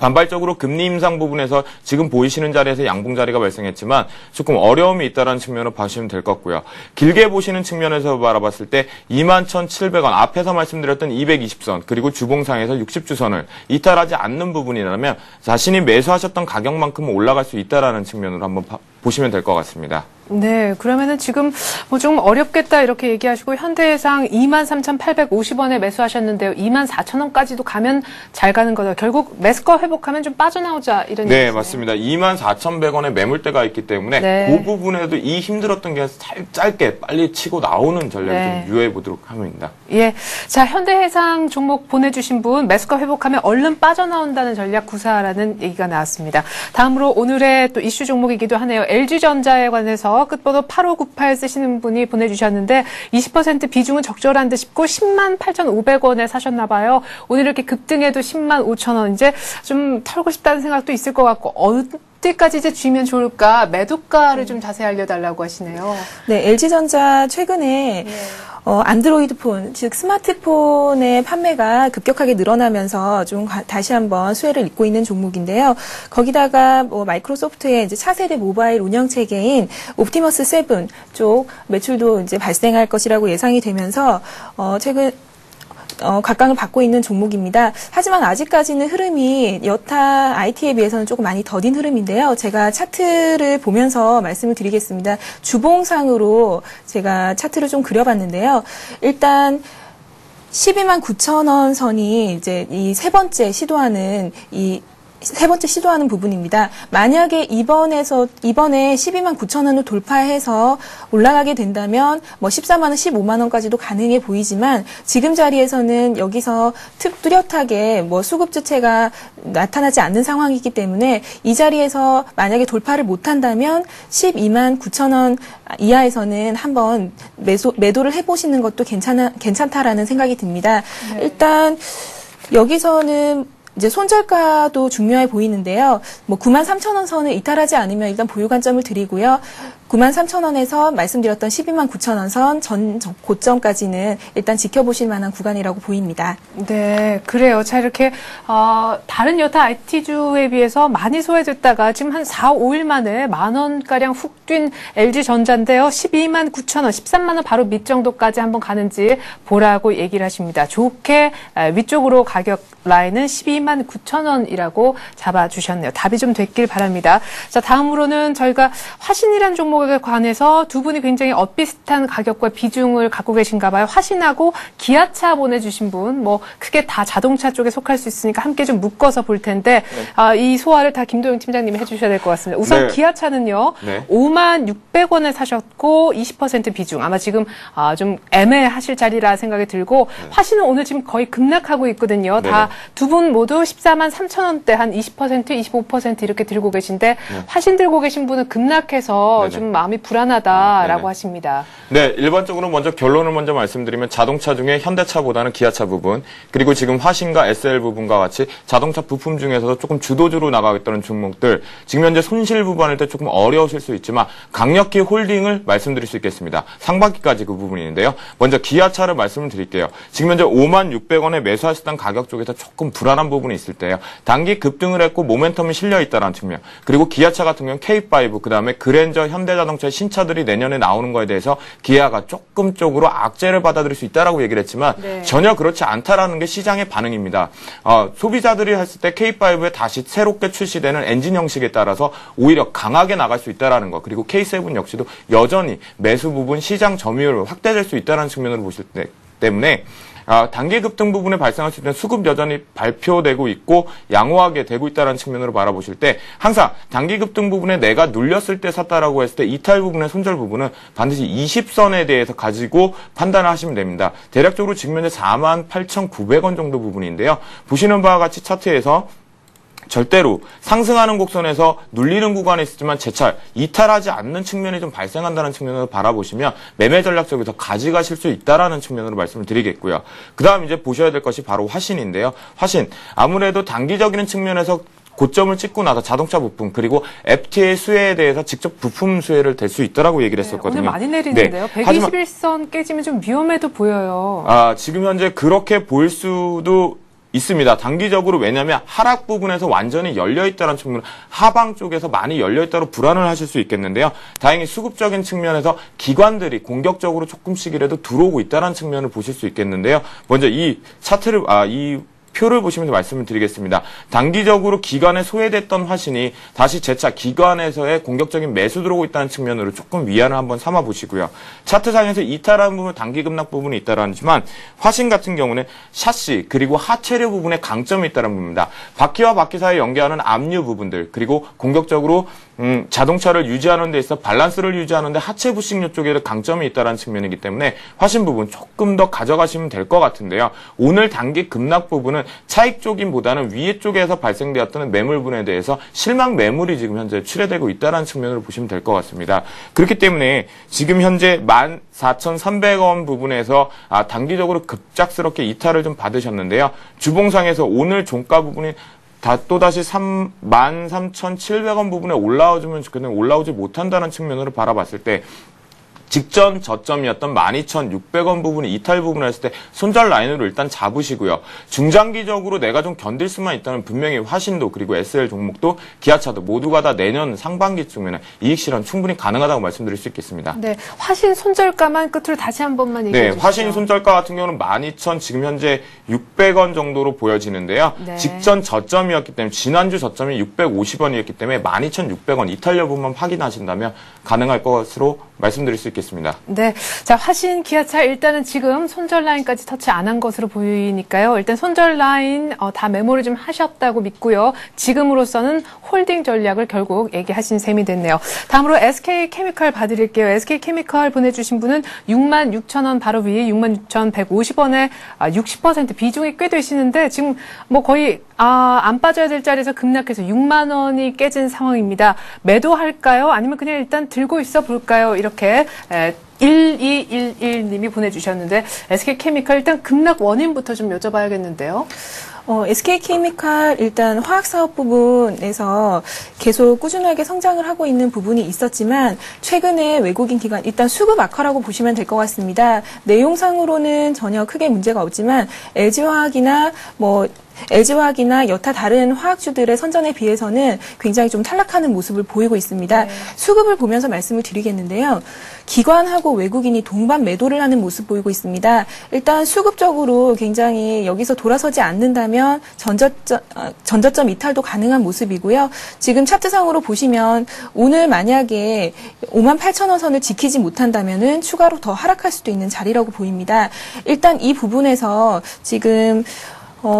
반발적으로 금리 인상 부분에서 지금 보이시는 자리에서 양봉 자리가 발생했지만 조금 어려움이 있다는 측면으로 보시면 될 것 같고요. 길게 보시는 측면에서 바라봤을 때 21,700원 앞에서 말씀드렸던 220선 그리고 주봉상에서 60주선을 이탈하지 않는 부분이라면 자신이 매수하셨던 가격만큼은 올라갈 수 있다는 측면으로 한번 보시면 될 것 같습니다. 네, 그러면은 지금 뭐 좀 어렵겠다 이렇게 얘기하시고 현대해상 23,850원에 매수하셨는데요. 24,000원까지도 가면 잘 가는 거죠. 결국 매수가 회복하면 좀 빠져나오자 이런 네, 얘기죠. 맞습니다. 24,100원에 매물대가 있기 때문에 네. 그 부분에도 이 힘들었던 게 짧게 빨리 치고 나오는 전략을 네. 좀 유효해 보도록 합니다. 예, 자 현대해상 종목 보내주신 분 매수가 회복하면 얼른 빠져나온다는 전략 구사라는 얘기가 나왔습니다. 다음으로 오늘의 또 이슈 종목이기도 하네요. LG전자에 관해서 끝번호 8598 쓰시는 분이 보내주셨는데 20% 비중은 적절한 듯 싶고 108,500원에 사셨나 봐요. 오늘 이렇게 급등해도 105,000원 이제 좀 털고 싶다는 생각도 있을 것 같고 어디까지 이제 주면 좋을까 매도가를 좀 자세히 알려달라고 하시네요. 네, LG전자 최근에 안드로이드 폰, 즉 스마트폰의 판매가 급격하게 늘어나면서 좀 다시 한번 수혜를 잇고 있는 종목인데요. 거기다가 뭐 마이크로소프트의 이제 차세대 모바일 운영 체계인 옵티머스 7 쪽 매출도 이제 발생할 것이라고 예상이 되면서 최근 각광을 받고 있는 종목입니다. 하지만 아직까지는 흐름이 여타 IT에 비해서는 조금 많이 더딘 흐름인데요. 제가 차트를 보면서 말씀을 드리겠습니다. 주봉상으로 제가 차트를 좀 그려봤는데요. 일단 129,000원 선이 이제 이 세 번째 시도하는 부분입니다. 만약에 이번에 129,000원을 돌파해서 올라가게 된다면 뭐 14만 원, 15만 원까지도 가능해 보이지만 지금 자리에서는 여기서 뚜렷하게 뭐 수급주체가 나타나지 않는 상황이기 때문에 이 자리에서 만약에 돌파를 못한다면 129,000원 이하에서는 한번 매도를 해보시는 것도 괜찮다라는 생각이 듭니다. 네. 일단 여기서는 이제 손절가도 중요해 보이는데요. 뭐 93,000원 선을 이탈하지 않으면 일단 보유 관점을 드리고요. 93,000원에서 말씀드렸던 129,000원 선 전 고점까지는 일단 지켜보실 만한 구간이라고 보입니다. 네, 그래요. 자, 이렇게 다른 여타 IT주에 비해서 많이 소외됐다가 지금 한 4, 5일 만에 만원가량 훅 뛴 LG전자인데요. 129,000원, 13만 원 바로 밑 정도까지 한번 가는지 보라고 얘기를 하십니다. 좋게 위쪽으로 가격 라인은 129,000원이라고 잡아주셨네요. 답이 좀 됐길 바랍니다. 자, 다음으로는 저희가 화신이라는 종목에 관해서 두 분이 굉장히 엇비슷한 가격과 비중을 갖고 계신가 봐요. 화신하고 기아차 보내주신 분, 뭐 크게 다 자동차 쪽에 속할 수 있으니까 함께 좀 묶어서 볼 텐데 이 소화를 다 김도영 팀장님이 해주셔야 될 것 같습니다. 우선 네. 기아차는요. 네. 56,000원에 사셨고 20% 비중. 아마 지금 좀 애매하실 자리라 생각이 들고 화신은 오늘 지금 거의 급락하고 있거든요. 다 두 분 모두 143,000원대 한 20%, 25% 이렇게 들고 계신데 화신 들고 계신 분은 급락해서 좀 마음이 불안하다라고 하십니다. 네, 일반적으로 먼저 결론을 먼저 말씀드리면 자동차 중에 현대차보다는 기아차 부분, 그리고 지금 화신과 SL 부분과 같이 자동차 부품 중에서도 조금 주도주로 나가겠다는 종목들, 지금 현재 손실 부분일 때 조금 어려우실 수 있지만 강력히 홀딩을 말씀드릴 수 있겠습니다. 상반기까지 그 부분이 있는데요. 먼저 기아차를 말씀을 드릴게요. 지금 현재 56,000원에 매수하셨던 가격 쪽에서 조금 불안한 부분이 있을 때요. 단기 급등을 했고 모멘텀이 실려 있다는 측면. 그리고 기아차 같은 경우는 K5, 그다음에 그랜저, 현대자동차의 신차들이 내년에 나오는 거에 대해서 기아가 조금 쪽으로 악재를 받아들일 수 있다라고 얘기를 했지만 전혀 그렇지 않다라는 게 시장의 반응입니다. 소비자들이 했을 때 K5에 다시 새롭게 출시되는 엔진 형식에 따라서 오히려 강하게 나갈 수 있다라는 거. 그리고 K7 역시도 여전히 매수 부분 시장 점유율 확대될 수 있다는 측면으로 보실 때 때문에 단기 급등 부분에 발생할 수 있는 수급 여전히 발표되고 있고 양호하게 되고 있다는 측면으로 바라보실 때 항상 단기 급등 부분에 내가 눌렸을 때 샀다라고 했을 때 이탈 부분의 손절 부분은 반드시 20선에 대해서 가지고 판단을 하시면 됩니다. 대략적으로 지금 현재 48,900원 정도 부분인데요. 보시는 바와 같이 차트에서 절대로 상승하는 곡선에서 눌리는 구간에 있지만 재차 이탈하지 않는 측면이 좀 발생한다는 측면으로 바라보시면 매매 전략 쪽에서 가져가실 수 있다라는 측면으로 말씀을 드리겠고요. 그 다음 이제 보셔야 될 것이 바로 화신인데요. 화신 아무래도 단기적인 측면에서 고점을 찍고 나서 자동차 부품 그리고 FTA 수혜에 대해서 직접 부품 수혜를 될 수 있다라고 얘기를 했었거든요. 오늘 많이 내리는데요. 121선 깨지면 좀 위험해도 보여요. 지금 현재 그렇게 보일 수도 있습니다. 단기적으로 왜냐하면 하락 부분에서 완전히 열려있다는 측면, 하방 쪽에서 많이 열려있다로 불안을 하실 수 있겠는데요. 다행히 수급적인 측면에서 기관들이 공격적으로 조금씩이라도 들어오고 있다는 측면을 보실 수 있겠는데요. 먼저 이 차트를, 이 표를 보시면서 말씀을 드리겠습니다. 단기적으로 기관에 소외됐던 화신이 다시 재차 기관에서의 공격적인 매수 들어오고 있다는 측면으로 조금 위안을 한번 삼아 보시고요. 차트상에서 이탈하는 부분, 단기 급락 부분이 있다라지만 화신 같은 경우는 샤시 그리고 하체류 부분에 강점이 있다는 부분입니다. 바퀴와 바퀴 사이에 연결하는 압류 부분들 그리고 공격적으로 자동차를 유지하는 데 있어 밸런스를 유지하는 데 하체 부식류 쪽에 강점이 있다는 측면이기 때문에 화신 부분 조금 더 가져가시면 될 것 같은데요. 오늘 단기 급락 부분은 차익 쪽인보다는 위에 쪽에서 발생되었던 매물분에 대해서 실망 매물이 지금 현재 출회되고 있다는 측면으로 보시면 될 것 같습니다. 그렇기 때문에 지금 현재 14,300원 부분에서 단기적으로 급작스럽게 이탈을 좀 받으셨는데요. 주봉상에서 오늘 종가 부분이 또다시 13,700원 부분에 올라와주면 좋겠는데 올라오지 못한다는 측면으로 바라봤을 때 직전 저점이었던 12,600원 부분이 이탈 부분을 했을 때 손절 라인으로 일단 잡으시고요. 중장기적으로 내가 좀 견딜 수만 있다면 분명히 화신도 그리고 SL 종목도 기아차도 모두가 다 내년 상반기쯤에는 이익 실현 충분히 가능하다고 말씀드릴 수 있겠습니다. 네, 화신 손절가만 끝으로 다시 한 번만 얘기해 주시죠. 네, 화신 손절가 같은 경우는 12,000 지금 현재 600원 정도로 보여지는데요. 네. 직전 저점이었기 때문에 지난주 저점이 650원이었기 때문에 12,600원 이탈 여부만 확인하신다면 가능할 것으로 말씀드릴 수 있겠습니다. 네. 자, 화신, 기아차 일단은 지금 손절 라인까지 터치 안 한 것으로 보이니까요. 일단 손절 라인 다 메모를 좀 하셨다고 믿고요. 지금으로서는 홀딩 전략을 결국 얘기하신 셈이 됐네요. 다음으로 SK케미칼 봐드릴게요. SK케미칼 보내주신 분은 66,000원 바로 위에 66,150원에 60% 비중이 꽤 되시는데 지금 뭐 거의 안 빠져야 될 자리에서 급락해서 6만 원이 깨진 상황입니다. 매도할까요? 아니면 그냥 일단 들고 있어 볼까요? 이렇게 1211님이 보내주셨는데 SK케미칼 일단 급락 원인부터 좀 여쭤봐야겠는데요. SK케미칼 일단 화학사업 부분에서 계속 꾸준하게 성장을 하고 있는 부분이 있었지만 최근에 외국인 기관 일단 수급 악화라고 보시면 될 것 같습니다. 내용상으로는 전혀 크게 문제가 없지만 LG화학이나 여타 다른 화학주들의 선전에 비해서는 굉장히 좀 탈락하는 모습을 보이고 있습니다. 네. 수급을 보면서 말씀을 드리겠는데요. 기관하고 외국인이 동반 매도를 하는 모습 보이고 있습니다. 일단 수급적으로 굉장히 여기서 돌아서지 않는다면 전저점 이탈도 가능한 모습이고요. 지금 차트상으로 보시면 오늘 만약에 58,000원 선을 지키지 못한다면은 추가로 더 하락할 수도 있는 자리라고 보입니다. 일단 이 부분에서 지금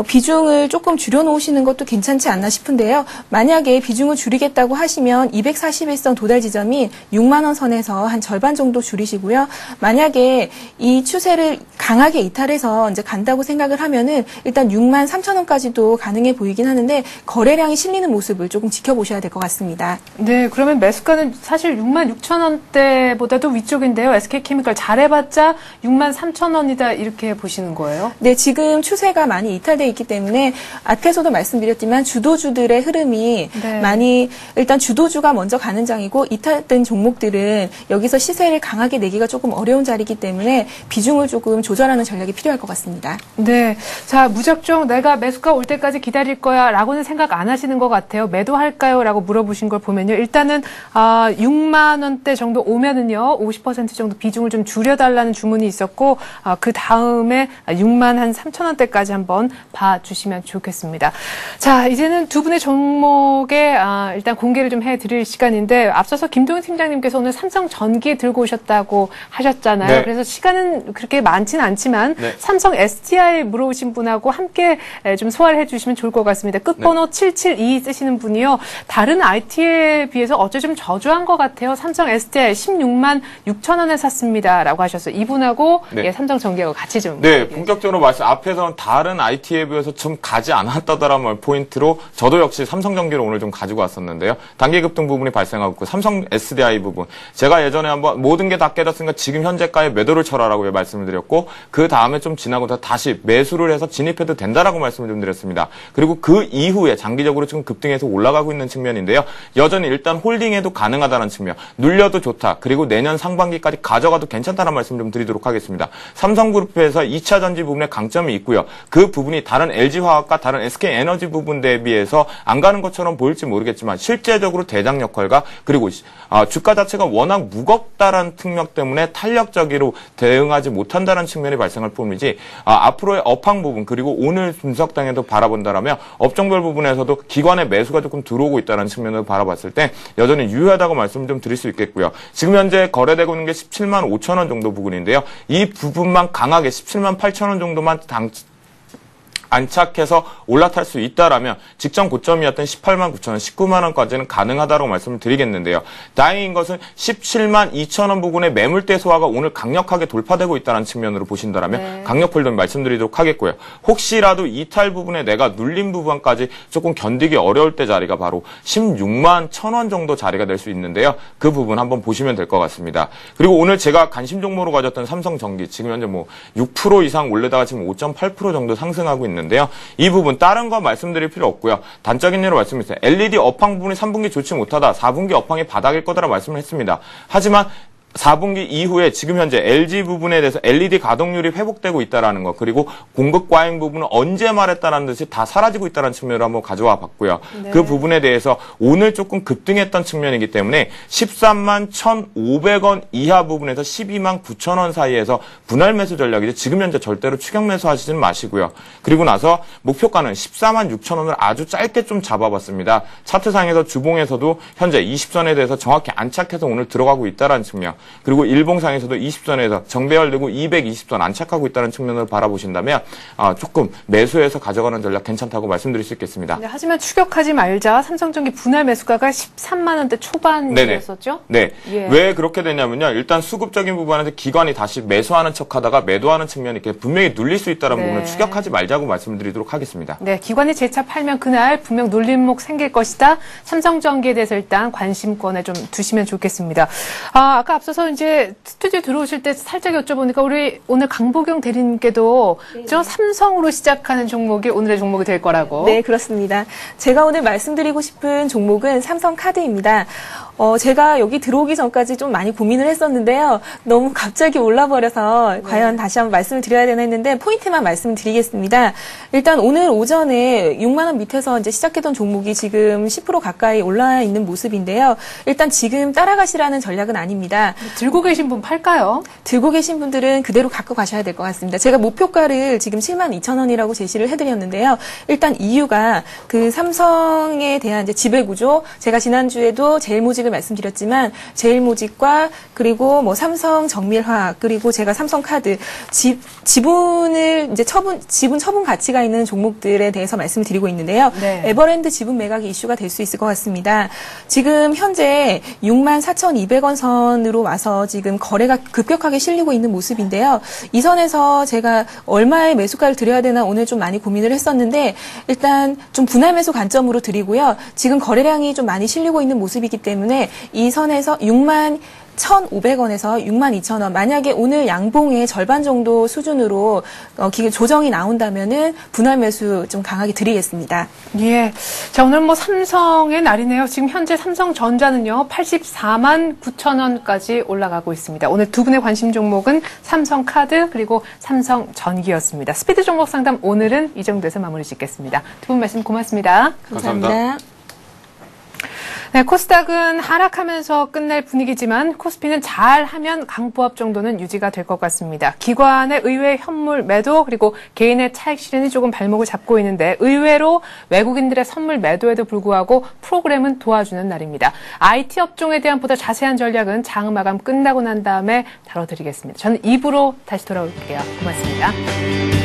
비중을 조금 줄여놓으시는 것도 괜찮지 않나 싶은데요. 만약에 비중을 줄이겠다고 하시면 241선 도달 지점인 6만 원 선에서 한 절반 정도 줄이시고요. 만약에 이 추세를 강하게 이탈해서 이제 간다고 생각을 하면은 일단 6만 3천 원까지도 가능해 보이긴 하는데 거래량이 실리는 모습을 조금 지켜보셔야 될 것 같습니다. 네, 그러면 매수가는 사실 6만 6천 원대보다도 위쪽인데요. SK케미칼 잘해봤자 6만 3천 원이다 이렇게 보시는 거예요? 네, 지금 추세가 많이 이탈돼 있기 때문에 앞에서도 말씀드렸지만 주도주들의 흐름이 네. 많이 일단 주도주가 먼저 가는 장이고 이탈된 종목들은 여기서 시세를 강하게 내기가 조금 어려운 자리이기 때문에 비중을 조금 조절하는 전략이 필요할 것 같습니다. 네, 자 무작정 내가 매수가 올 때까지 기다릴 거야 라고는 생각 안 하시는 것 같아요. 매도할까요? 라고 물어보신 걸 보면요. 일단은 6만 원대 정도 오면은요 50% 정도 비중을 좀 줄여달라는 주문이 있었고 그 다음에 6만 한 3천 원대까지 한번 봐주시면 좋겠습니다. 자, 이제는 두 분의 종목에 일단 공개를 좀 해드릴 시간인데 앞서서 김동현 팀장님께서 오늘 삼성전기 들고 오셨다고 하셨잖아요. 네. 그래서 시간은 그렇게 많지는 않지만 네. 삼성 SDI 물어오신 분하고 함께 좀 소화를 해주시면 좋을 것 같습니다. 끝번호 772 쓰시는 분이요. 다른 IT에 비해서 어째 좀 저조한 것 같아요. 삼성 SDI 16만 6천 원에 샀습니다. 라고 하셨어요. 이분하고 네. 삼성전기하고 같이 좀. 네, 본격적으로 말씀 앞에서는 다른 IT에 비해서 좀 가지 않았다라는 포인트로 저도 역시 삼성전기를 오늘 좀 가지고 왔었는데요. 단기 급등 부분이 발생하고 있고 삼성 SDI 부분 제가 예전에 한번 모든 게 다 깨졌으니까 지금 현재가에 매도를 쳐라라고 말씀을 드렸고 그 다음에 좀 지나고 다시 매수를 해서 진입해도 된다라고 말씀을 좀 드렸습니다. 그리고 그 이후에 장기적으로 지금 급등해서 올라가고 있는 측면인데요. 여전히 일단 홀딩해도 가능하다는 측면, 눌려도 좋다. 그리고 내년 상반기까지 가져가도 괜찮다는 말씀 좀 드리도록 하겠습니다. 삼성그룹에서 2차 전지 부분에 강점이 있고요. 그 부분이 다른 LG화학과 다른 SK에너지 부분 대비해서 안 가는 것처럼 보일지 모르겠지만 실제적으로 대장 역할과 그리고 주가 자체가 워낙 무겁다라는 측면 때문에 탄력적으로 대응하지 못한다는 측면이 발생할 뿐이지 앞으로의 업황 부분 그리고 오늘 분석당에도 바라본다라면 업종별 부분에서도 기관의 매수가 조금 들어오고 있다는 측면을 바라봤을 때 여전히 유효하다고 말씀 좀 드릴 수 있겠고요. 지금 현재 거래되고 있는 게 17만 5천 원 정도 부분인데요. 이 부분만 강하게 17만 8천 원 정도만 안착해서 올라탈 수 있다라면 직전 고점이었던 18만 9천 원, 19만 원까지는 가능하다고 말씀을 드리겠는데요. 다행인 것은 17만 2천 원 부분의 매물대 소화가 오늘 강력하게 돌파되고 있다는 측면으로 보신다라면 강력 홀딩 말씀드리도록 하겠고요. 혹시라도 이탈 부분에 내가 눌린 부분까지 조금 견디기 어려울 때 자리가 바로 16만 1천 원 정도 자리가 될 수 있는데요. 그 부분 한번 보시면 될 것 같습니다. 그리고 오늘 제가 관심 종목으로 가졌던 삼성전기 지금 현재 6% 이상 올르다가 지금 5.8% 정도 상승하고 있는 데요. 이 부분 다른 거 말씀드릴 필요 없고요. 단적인 예로 말씀드렸어요. LED 업황 부분이 3분기 좋지 못하다. 4분기 업황이 바닥일 거다라 말씀을 했습니다. 하지만 4분기 이후에 지금 현재 LG 부분에 대해서 LED 가동률이 회복되고 있다는 것 그리고 공급 과잉 부분은 언제 말했다는 듯이 다 사라지고 있다는 측면으로 한번 가져와 봤고요. 네. 그 부분에 대해서 오늘 조금 급등했던 측면이기 때문에 13만 1,500원 이하 부분에서 12만 9천 원 사이에서 분할 매수 전략이죠. 지금 현재 절대로 추격 매수하시지는 마시고요. 그리고 나서 목표가는 14만 6천 원을 아주 짧게 좀 잡아봤습니다. 차트상에서 주봉에서도 현재 20선에 대해서 정확히 안착해서 오늘 들어가고 있다는 측면 그리고 일봉상에서도 20선에서 정배열되고 220선 안착하고 있다는 측면을 바라보신다면 조금 매수해서 가져가는 전략 괜찮다고 말씀드릴 수 있겠습니다. 네, 하지만 추격하지 말자. 삼성전기 분할 매수가가 13만 원대 초반이었었죠? 네. 예. 왜 그렇게 되냐면요. 일단 수급적인 부분에서 기관이 다시 매수하는 척하다가 매도하는 측면이 이렇게 분명히 눌릴 수 있다는 부분을 추격하지 말자고 말씀드리도록 하겠습니다. 네, 기관이 재차 팔면 그날 분명 눌림목 생길 것이다. 삼성전기에 대해서 일단 관심권에 좀 두시면 좋겠습니다. 아까 앞서서 이제 스튜디오 들어오실 때 살짝 여쭤보니까 우리 오늘 강보경 대리님께도 저 삼성으로 시작하는 종목이 오늘의 종목이 될 거라고. 네, 그렇습니다. 제가 오늘 말씀드리고 싶은 종목은 삼성카드입니다. 제가 여기 들어오기 전까지 좀 많이 고민을 했었는데요. 너무 갑자기 올라버려서 과연 다시 한번 말씀을 드려야 되나 했는데 포인트만 말씀드리겠습니다. 일단 오늘 오전에 6만 원 밑에서 이제 시작했던 종목이 지금 10% 가까이 올라 있는 모습인데요. 일단 지금 따라가시라는 전략은 아닙니다. 들고 계신 분 팔까요? 들고 계신 분들은 그대로 갖고 가셔야 될 것 같습니다. 제가 목표가를 지금 7만 2천 원이라고 제시를 해드렸는데요. 일단 이유가 그 삼성에 대한 이제 지배구조, 제가 지난주에도 제일모직을 말씀드렸지만 제일모직과 그리고 뭐 삼성 정밀화학 그리고 제가 삼성카드 지분을 이제 지분 처분 가치가 있는 종목들에 대해서 말씀드리고 있는데요. 네. 에버랜드 지분 매각이 이슈가 될 수 있을 것 같습니다. 지금 현재 6만 4,200원 선으로 와서 지금 거래가 급격하게 실리고 있는 모습인데요. 이 선에서 제가 얼마의 매수가를 드려야 되나 오늘 좀 많이 고민을 했었는데 일단 좀 분할 매수 관점으로 드리고요. 지금 거래량이 좀 많이 실리고 있는 모습이기 때문에 이 선에서 6만 1,500원에서 6만 2천 원. 만약에 오늘 양봉의 절반 정도 수준으로 조정이 나온다면은 분할 매수 좀 강하게 드리겠습니다. 예. 자, 오늘 뭐 삼성의 날이네요. 지금 현재 삼성전자는요, 84만 9천 원까지 올라가고 있습니다. 오늘 두 분의 관심 종목은 삼성카드 그리고 삼성전기였습니다. 스피드 종목 상담 오늘은 이 정도에서 마무리 짓겠습니다. 두 분 말씀 고맙습니다. 감사합니다. 네, 코스닥은 하락하면서 끝낼 분위기지만 코스피는 잘하면 강보합 정도는 유지가 될 것 같습니다. 기관의 의외 현물 매도 그리고 개인의 차익 실현이 조금 발목을 잡고 있는데 의외로 외국인들의 선물 매도에도 불구하고 프로그램은 도와주는 날입니다. IT 업종에 대한 보다 자세한 전략은 장 마감 끝나고 난 다음에 다뤄드리겠습니다. 저는 2부로 다시 돌아올게요. 고맙습니다.